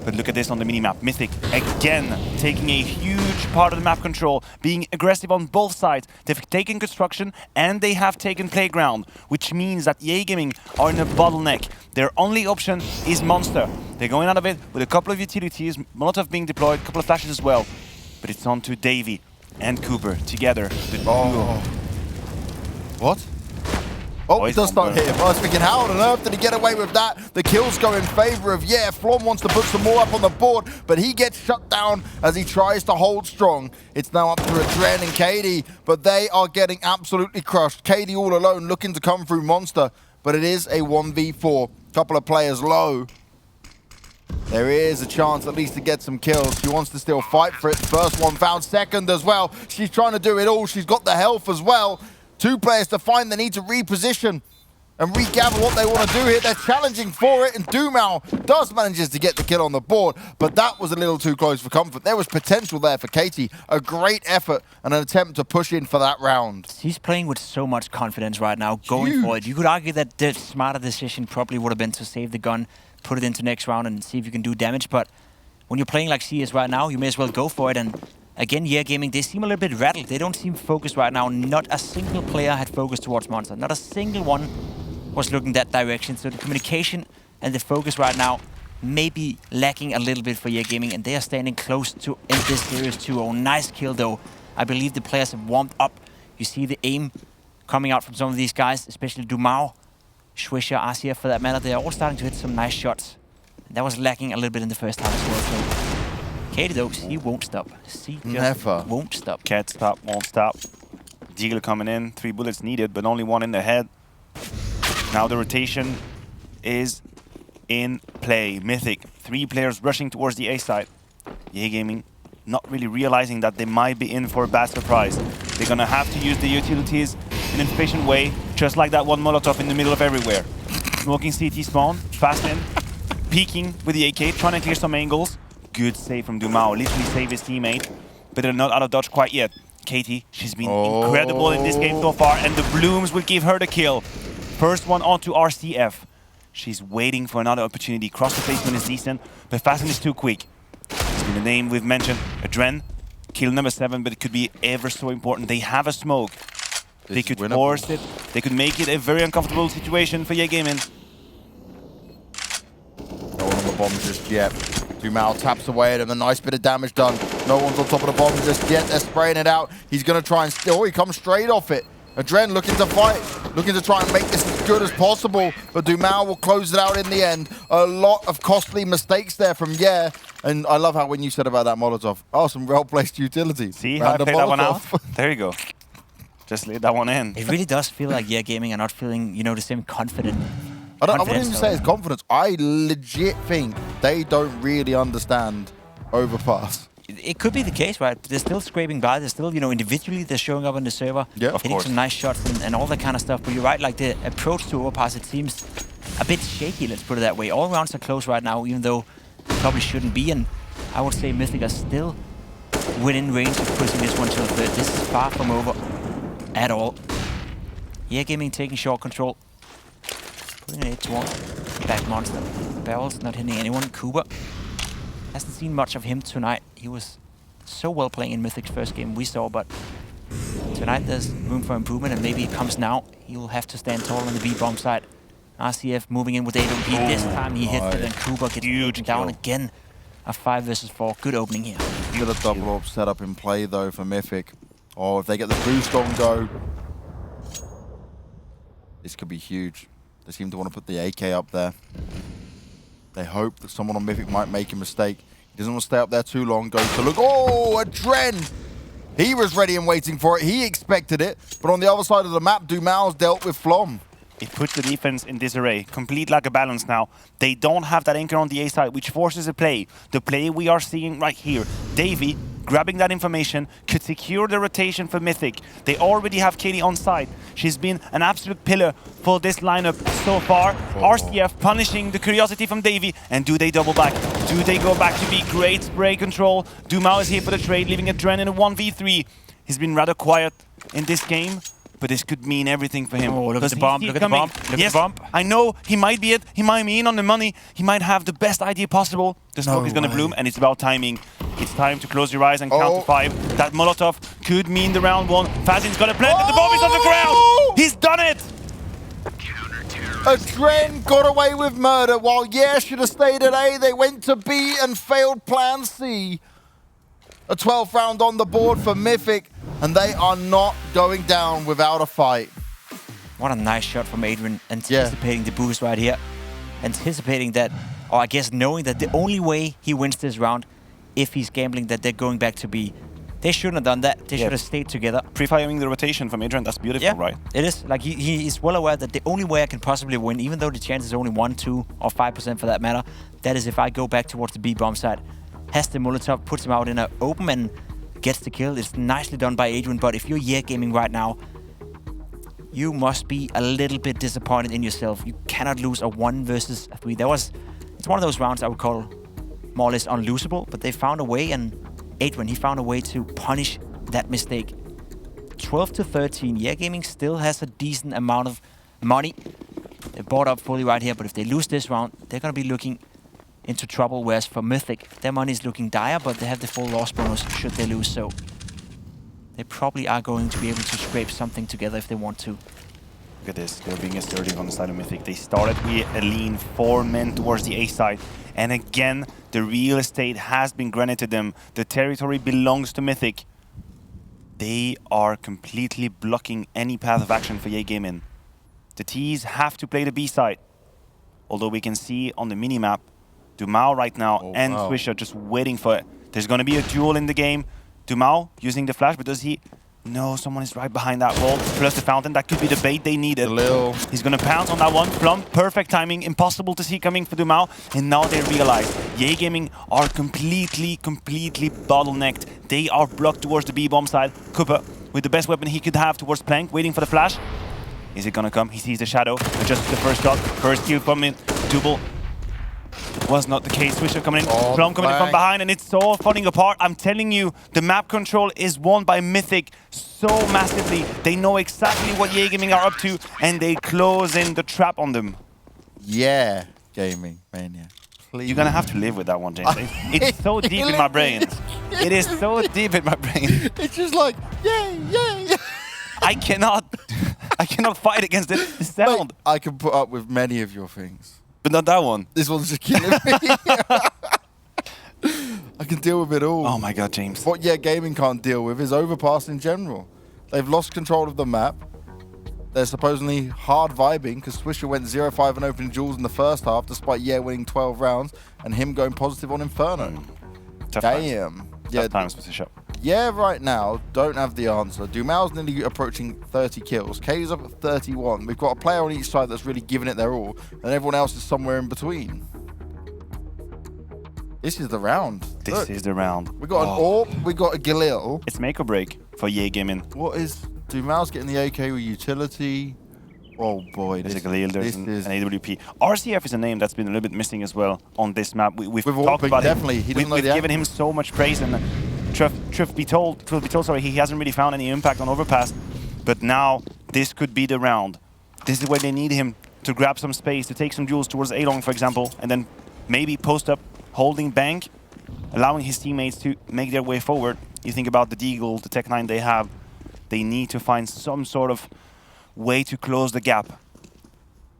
But look at this on the minimap. Mythic, again, taking a huge part of the map control, being aggressive on both sides. They've taken construction and they have taken playground, which means that EA Gaming are in a bottleneck. Their only option is Monster. They're going out of it with a couple of utilities, Molotov being deployed, a couple of flashes as well. But it's on to Davey and Cooper together. The duo. What? Oh, it does start here. I was thinking, how on earth did he get away with that? The kills go in favor of, yeah, Flom wants to put some more up on the board, but he gets shut down as he tries to hold strong. It's now up to Adren and Katie, but they are getting absolutely crushed. Katie all alone looking to come through Monster, but it is a 1v4. Couple of players low. There is a chance at least to get some kills. She wants to still fight for it. First one found, second as well. She's trying to do it all. She's got the health as well. 2 players to find. They need to reposition and regather what they want to do here. They're challenging for it, and Dumao does manages to get the kill on the board, but that was a little too close for comfort. There was potential there for Katie. A great effort and an attempt to push in for that round. She's playing with so much confidence right now, going for it. You could argue that the smarter decision probably would have been to save the gun, put it into next round and see if you can do damage, but when you're playing like she is right now, you may as well go for it. And again, EA Gaming, they seem a little bit rattled. They don't seem focused right now. Not a single player had focused towards Monster. Not a single one was looking that direction. So the communication and the focus right now may be lacking a little bit for EA Gaming, and they are standing close to end this series 2-0. Nice kill, though. I believe the players have warmed up. You see the aim coming out from some of these guys, especially Dumao, Swisher, RCF for that matter. They are all starting to hit some nice shots. That was lacking a little bit in the first half as well. So Katie, though, she won't stop. She just won't stop. Can't stop, won't stop. Deagle coming in, 3 bullets needed, but only 1 in the head. Now the rotation is in play. Mythic, 3 players rushing towards the A side. EA Gaming not really realizing that they might be in for a bad surprise. They're gonna have to use the utilities in an efficient way, just like that one Molotov in the middle of everywhere. Smoking CT spawn, fast in, peeking with the AK, trying to clear some angles. Good save from Dumao, literally save his teammate, but they're not out of dodge quite yet. Katie, she's been incredible in this game so far, and the Blooms will give her the kill. First one onto RCF. She's waiting for another opportunity. Cross the placement is decent, but Fasten is too quick. It's been the name we've mentioned. Adren, kill number 7, but it could be ever so important. They have a smoke. They could force it. They could make it a very uncomfortable situation for EA Gaming. No one on the bomb just yet. Dumao taps away at him. A nice bit of damage done. No one's on top of the bomb just yet. They're spraying it out. He's going to try and steal. He comes straight off it. Adren looking to fight, looking to try and make this as good as possible, but Dumao will close it out in the end. A lot of costly mistakes there from Yeah, and I love how when you said about that Molotov, some well-placed utility. See how I played that one out? There you go. Just laid that one in. It really does feel like EA Gaming are not feeling, the same confidence. I wouldn't even say it's confidence. I legit think they don't really understand Overpass. It could be the case, right? They're still scraping by. They're still, individually they're showing up on the server, hitting some nice shots and all that kind of stuff. But you're right, like the approach to Overpass, it seems a bit shaky, let's put it that way. All rounds are close right now, even though they probably shouldn't be. And I would say Mythic are still within range of pushing this one to the third. This is far from over at all. Yeah, Gaming taking short control. Putting an 8-1. Back Monster. Barrels not hitting anyone. Cooper hasn't seen much of him tonight. He was so well playing in Mythic's first game we saw, but tonight there's room for improvement, and maybe it comes now. He'll have to stand tall on the B-bomb side. RCF moving in with AWP. This time he hits, but then Cooper gets huge down again. A 5 versus 4. Good opening here. Got a double up setup in play though for Mythic. If they get the boost on go, this could be huge. They seem to want to put the AK up there. They hope that someone on Mythic might make a mistake. He doesn't want to stay up there too long. Goes to look. Oh, a Dren! He was ready and waiting for it. He expected it. But on the other side of the map, Dumal's dealt with Flom. It puts the defense in disarray. Complete lack of balance now. They don't have that anchor on the A side, which forces a play. The play we are seeing right here. Davey, grabbing that information, could secure the rotation for Mythic. They already have Katie on side. She's been an absolute pillar for this lineup so far. RCF punishing the curiosity from Davey. And do they double back? Do they go back to be great spray control? Dumao is here for the trade, leaving a Dren in a 1v3. He's been rather quiet in this game. But this could mean everything for him. Oh, look at the bump, look at the bump, look at the bump. I know, he might be it. He might be in on the money. He might have the best idea possible. The smoke is going to bloom, and it's about timing. It's time to close your eyes and count to 5. That Molotov could mean the round 1. Fazin's got a plant, and the bomb is on the ground! He's done it! A Dren got away with murder, while Yeah should have stayed at A. They went to B and failed plan C. A 12th round on the board for Mythic. And they are not going down without a fight. What a nice shot from Adrian, anticipating the boost right here. Anticipating that, or I guess knowing that the only way he wins this round, if he's gambling that they're going back to B. They shouldn't have done that. They should have stayed together. Pre-firing the rotation from Adrian, that's beautiful, right? It is. Like, he is well aware that the only way I can possibly win, even though the chance is only 1, 2, or 5% for that matter, that is if I go back towards the B bomb side. Has the Molotov, puts him out in an open and gets the kill. It's nicely done by Adrian, but if you're Yeah Gaming right now, you must be a little bit disappointed in yourself. You cannot lose a 1 versus 3. It's one of those rounds I would call more or less unlosable, but they found a way, and Adrian, he found a way to punish that mistake. 12 to 13, Yeah Gaming still has a decent amount of money. They bought up fully right here, but if they lose this round, they're going to be looking into trouble, whereas for Mythic, their money is looking dire, but they have the full loss bonus should they lose, so they probably are going to be able to scrape something together if they want to. Look at this, they're being assertive on the side of Mythic. They started with a lean 4 men towards the A side, and again, the real estate has been granted to them. The territory belongs to Mythic. They are completely blocking any path of action for Yeah Gaming. The T's have to play the B side, although we can see on the minimap Dumao right now and Swisher just waiting for it. There's going to be a duel in the game. Dumao using the flash, but does he? No, someone is right behind that wall. Plus the fountain, that could be the bait they needed. He's going to pounce on that one. Plum, perfect timing, impossible to see coming for Dumao. And now they realize Yeah Gaming are completely bottlenecked. They are blocked towards the B-bomb side. Cooper, with the best weapon he could have towards Plank, waiting for the flash. Is it going to come? He sees the shadow. Adjusts the first shot. First kill from him. Double. Was not the case. Swisher coming in, Plum coming in from behind, and it's all falling apart. I'm telling you, the map control is won by Mythic so massively. They know exactly what Yeah Gaming are up to, and they close in the trap on them. Yeah Gaming, Mania. Please. You're gonna have to live with that one, James. It's so deep in my brain. It is so deep in my brain. It's just like, yeah. I cannot fight against it. The sound. Mate, I can put up with many of your things. But not that one. This one's just killing me. I can deal with it all. Oh my god, James. What Yeah Gaming can't deal with is Overpass in general. They've lost control of the map. They're supposedly hard vibing because Swisher went 0-5 and opening duels in the first half despite Yeah winning 12 rounds and him going positive on Inferno. Tough Damn. Tough times for Swisher. Yeah, right now, don't have the answer. Dumao's nearly approaching 30 kills. K's up at 31. We've got a player on each side that's really giving it their all, and everyone else is somewhere in between. This is the round. This is the round. We got an AWP, we got a Galil. It's make or break for Yeah Gaming. What is... Dumao's getting the AK with utility. Oh boy, There's a Galil, there's an AWP. RCF is a name that's been a little bit missing as well on this map. We've talked about definitely. him. We've given him so much praise, and truth be told, he hasn't really found any impact on Overpass. But now, this could be the round. This is where they need him to grab some space, to take some duels towards A-Long, for example, and then maybe post up, holding bank, allowing his teammates to make their way forward. You think about the Deagle, the Tech 9 they have. They need to find some sort of way to close the gap.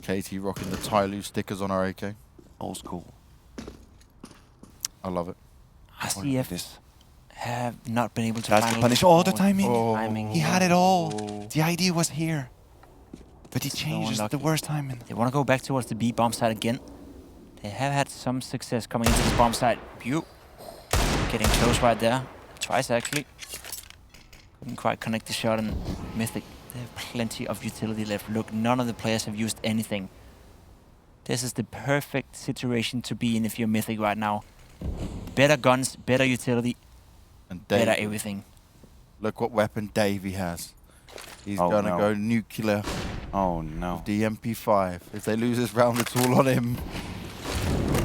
Katie rocking the Tyloo stickers on her AK. Old school. I love it. RCF have not been able to That's the punish. Oh, the timing. He had it all. Oh. The idea was here. But he changed the worst timing. They want to go back towards the B bomb side again. They have had some success coming into this bomb site. Pew. Getting close right there. Twice, actually. Couldn't quite connect the shot, and Mythic, they have plenty of utility left. Look, none of the players have used anything. This is the perfect situation to be in if you're Mythic right now. Better guns, better utility, And better Davey, everything. look what weapon Davey has. He's Oh, gonna no. go nuclear. Oh no. The MP5. If they lose this round, it's all on him.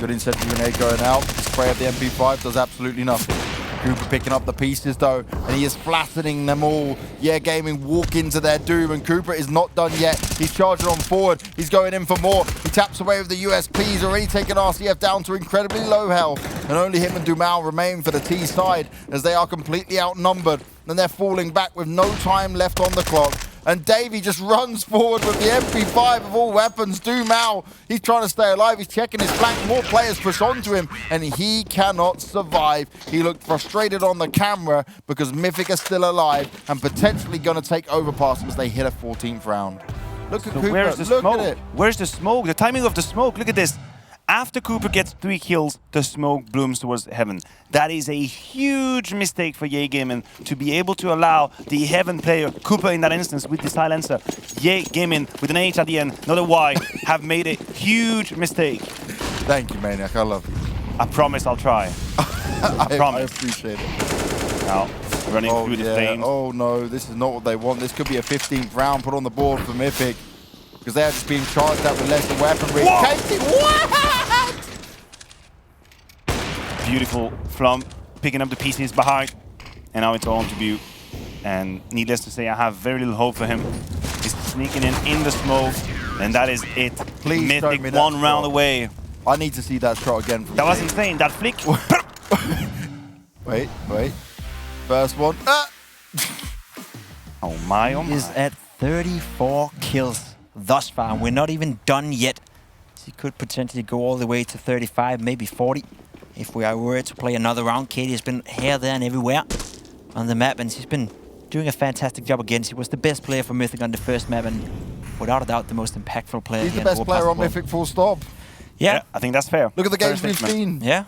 Good incentive grenade going out. Spray of the MP5 does absolutely nothing. Cooper picking up the pieces though, and he is flattening them all. Yeah, Gaming walk into their doom, and Cooper is not done yet. He's charging on forward. He's going in for more. He taps away with the USP. He's already taken RCF down to incredibly low health, and only him and Dumal remain for the T side as they are completely outnumbered, and they're falling back with no time left on the clock. And Davey just runs forward with the MP5 of all weapons. Dumal, he's trying to stay alive. He's checking his flank. More players push onto him, and he cannot survive. He looked frustrated on the camera because Mythic are still alive and potentially going to take Overpass as they hit a 14th round. Look at So Cooper. where's the Look smoke? at it. Where's the smoke? The timing of the smoke. Look at this. After Cooper gets 3 kills, the smoke blooms towards heaven. That is a huge mistake for Ye Gaming to be able to allow the heaven player, Cooper in that instance, with the silencer, Ye Gaming with an H at the end, not a Y, have made a huge mistake. Thank you, Maniac. I love you. I promise I'll try. I promise. appreciate it. Now, running through the flames. Oh no, this is not what they want. This could be a 15th round put on the board for Mythic because they are just being charged out with less weaponry. Whoa! Katie, what? Beautiful Flum picking up the pieces behind, and now it's all to view. And needless to say, I have very little hope for him. He's sneaking in the smoke, and that is it. Please show Mythic me that 1 round shot. away. I need to see that shot again from That was Katie. insane. That flick. Wait. First one. Oh my, oh my. Is at 34 kills thus far. We're not even done yet. He could potentially go all the way to 35, maybe 40. If we were to play another round, Katie has been here, there, and everywhere on the map, and she's been doing a fantastic job again. She was the best player for Mythic on the first map, and without a doubt, the most impactful player. He's the here best in player on Overpass as well. Mythic, full stop. Yeah, I think that's fair. Look at the games Fair we've statement. seen. yeah.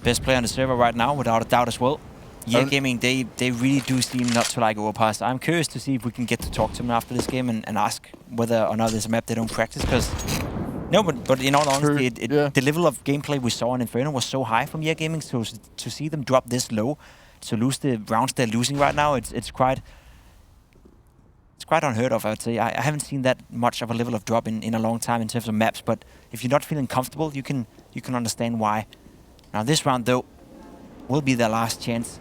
Best player on the server right now, without a doubt as well. Yeah, And- Gaming, they really do seem not to like Overpass. I'm curious to see if we can get to talk to them after this game and ask whether or not there's a map they don't practice, because... No, but in all honesty, yeah. the level of gameplay we saw in Inferno was so high from Ye Gaming, so to see them drop this low, to lose the rounds they're losing right now, it's quite unheard of, I would say. I haven't seen that much of a level of drop in a long time in terms of maps, but if you're not feeling comfortable, you can understand why. Now this round, though, will be their last chance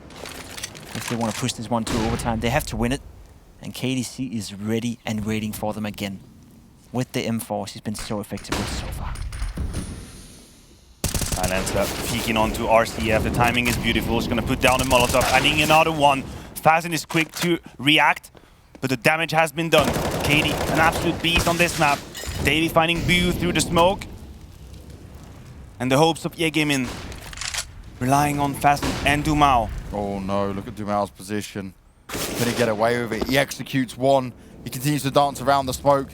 if they want to push this one to overtime. They have to win it, and KDC is ready and waiting for them again. With the M4, she's been so effective with so far. Silencer peeking onto RCF. The timing is beautiful. She's going to put down a Molotov, adding another one. Fazen is quick to react, but the damage has been done. Katie, an absolute beast on this map. Davey finding Boo through the smoke. And the hopes of Ye Gaming relying on Fazen and Dumao. Oh no, look at Dumal's position. Can he get away with it? He executes one. He continues to dance around the smoke.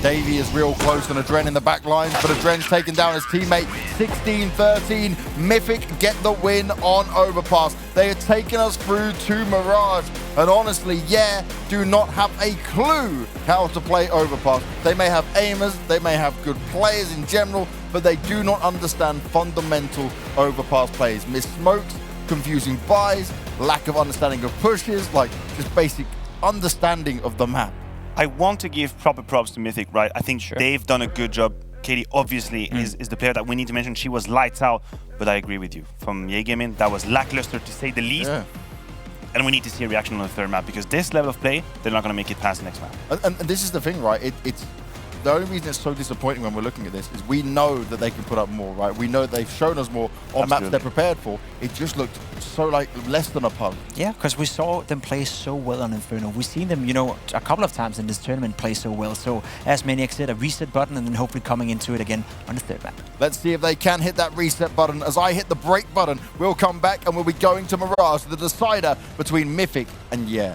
Davey is real close on Adren in the back lines, but Adren's taken down his teammate. 16-13. Mythic get the win on Overpass. They are taking us through to Mirage. And honestly, yeah, do not have a clue how to play Overpass. They may have aimers, they may have good players in general, but they do not understand fundamental Overpass plays. Missed smokes, confusing buys, lack of understanding of pushes, like just basic understanding of the map. I want to give proper props to Mythic, right? I think they've done a good job. Katie obviously is the player that we need to mention. She was lights out, but I agree with you. From Ye Gaming, that was lackluster to say the least. Yeah. And we need to see a reaction on the third map, because this level of play, they're not going to make it past the next map. And this is the thing, right? It's the only reason it's so disappointing when we're looking at this is we know that they can put up more, right? We know that they've shown us more on maps they're prepared for. It just looked so like less than a pug. Yeah, because we saw them play so well on Inferno. We've seen them, a couple of times in this tournament play so well. So, as Maniac said, a reset button and then hopefully coming into it again on the third map. Let's see if they can hit that reset button. As I hit the break button, we'll come back and we'll be going to Mirage, the decider between Mythic and Yeah.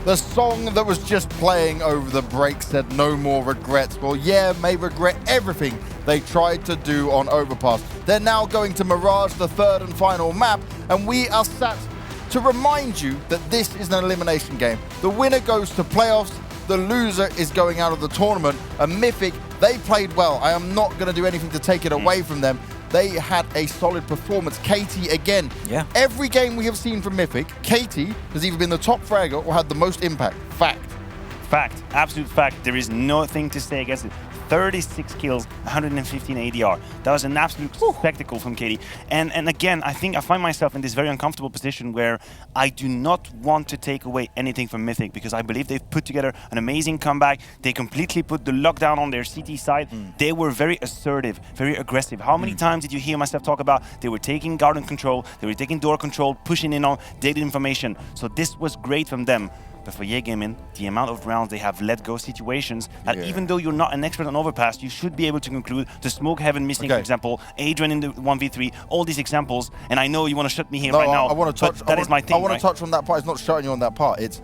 The song that was just playing over the break said no more regrets. Well, yeah, may regret everything they tried to do on Overpass. They're now going to Mirage, the third and final map, and we are sat to remind you that this is an elimination game. The winner goes to playoffs, the loser is going out of the tournament, and Mythic, they played well. I am not going to do anything to take it away from them. They had a solid performance. Katie, again, every game we have seen from Mythic, Katie has either been the top fragger or had the most impact. Fact. Fact. Absolute fact. There is nothing to say against it. 36 kills, 115 ADR. That was an absolute spectacle from Katie. And again, I think I find myself in this very uncomfortable position where I do not want to take away anything from Mythic because I believe they've put together an amazing comeback. They completely put the lockdown on their CT side. They were very assertive, very aggressive. How many times did you hear myself talk about they were taking garden control, they were taking door control, pushing in on data information. So this was great from them. But for Ye Gaming, the amount of rounds they have let go situations that even though you're not an expert on Overpass, you should be able to conclude the Smoke Heaven missing, for example, Adrian in the 1v3, all these examples. And I know you want to shut me here right now. I want to touch. That is my thing. I want to touch on that part. It's not shutting you on that part. It's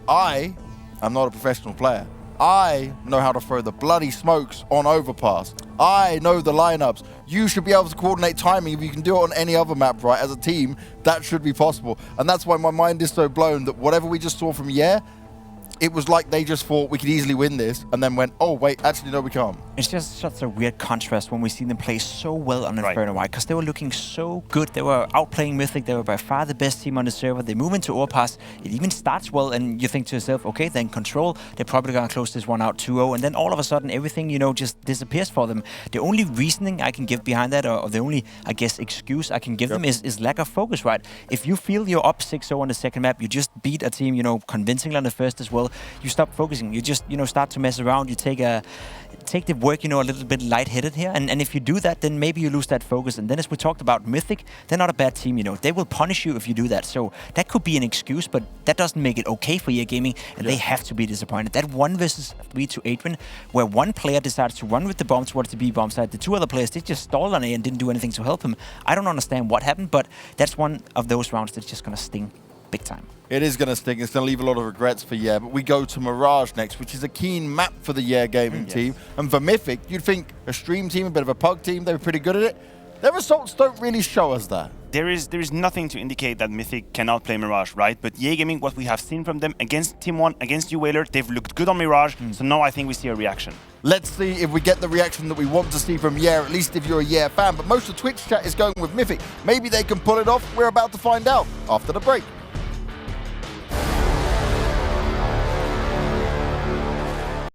I am not a professional player. I know how to throw the bloody smokes on Overpass. I know the lineups. You should be able to coordinate timing. If you can do it on any other map, right, as a team, that should be possible. And that's why my mind is so blown that whatever we just saw from Ye, it was like they just thought we could easily win this and then went, oh, wait, actually, no, we can't. It's just such a weird contrast when we see them play so well on Inferno White because they were looking so good. They were outplaying Mythic. They were by far the best team on the server. They move into Overpass. It even starts well, and you think to yourself, okay, then Control, they're probably going to close this one out 2-0, and then all of a sudden, everything, you know, just disappears for them. The only reasoning I can give behind that, or the only, I guess, excuse I can give them is lack of focus, right? If you feel you're up 6-0 on the second map, you just beat a team, you know, convincingly on the first as well, you stop focusing. You just, you know, start to mess around. You take the work, you know, a little bit lightheaded here. And if you do that, then maybe you lose that focus. And then as we talked about Mythic, they're not a bad team, you know. They will punish you if you do that. So that could be an excuse, but that doesn't make it okay for Ye Gaming. And they have to be disappointed. That 1 versus 3 to Adrian, where one player decides to run with the bomb towards the B bomb side. The two other players, they just stalled on A and didn't do anything to help him. I don't understand what happened, but that's one of those rounds that's just going to sting big time. It is going to sting. It's going to leave a lot of regrets for Ye, but we go to Mirage next, which is a keen map for the Ye Gaming team. And for Mythic, you'd think a stream team, a bit of a pug team, they were pretty good at it. Their results don't really show us that. There is nothing to indicate that Mythic cannot play Mirage, right? But Ye Gaming, what we have seen from them against Team 1, against you Whaler, they've looked good on Mirage, so now I think we see a reaction. Let's see if we get the reaction that we want to see from Ye, at least if you're a Ye fan. But most of Twitch chat is going with Mythic. Maybe they can pull it off. We're about to find out after the break.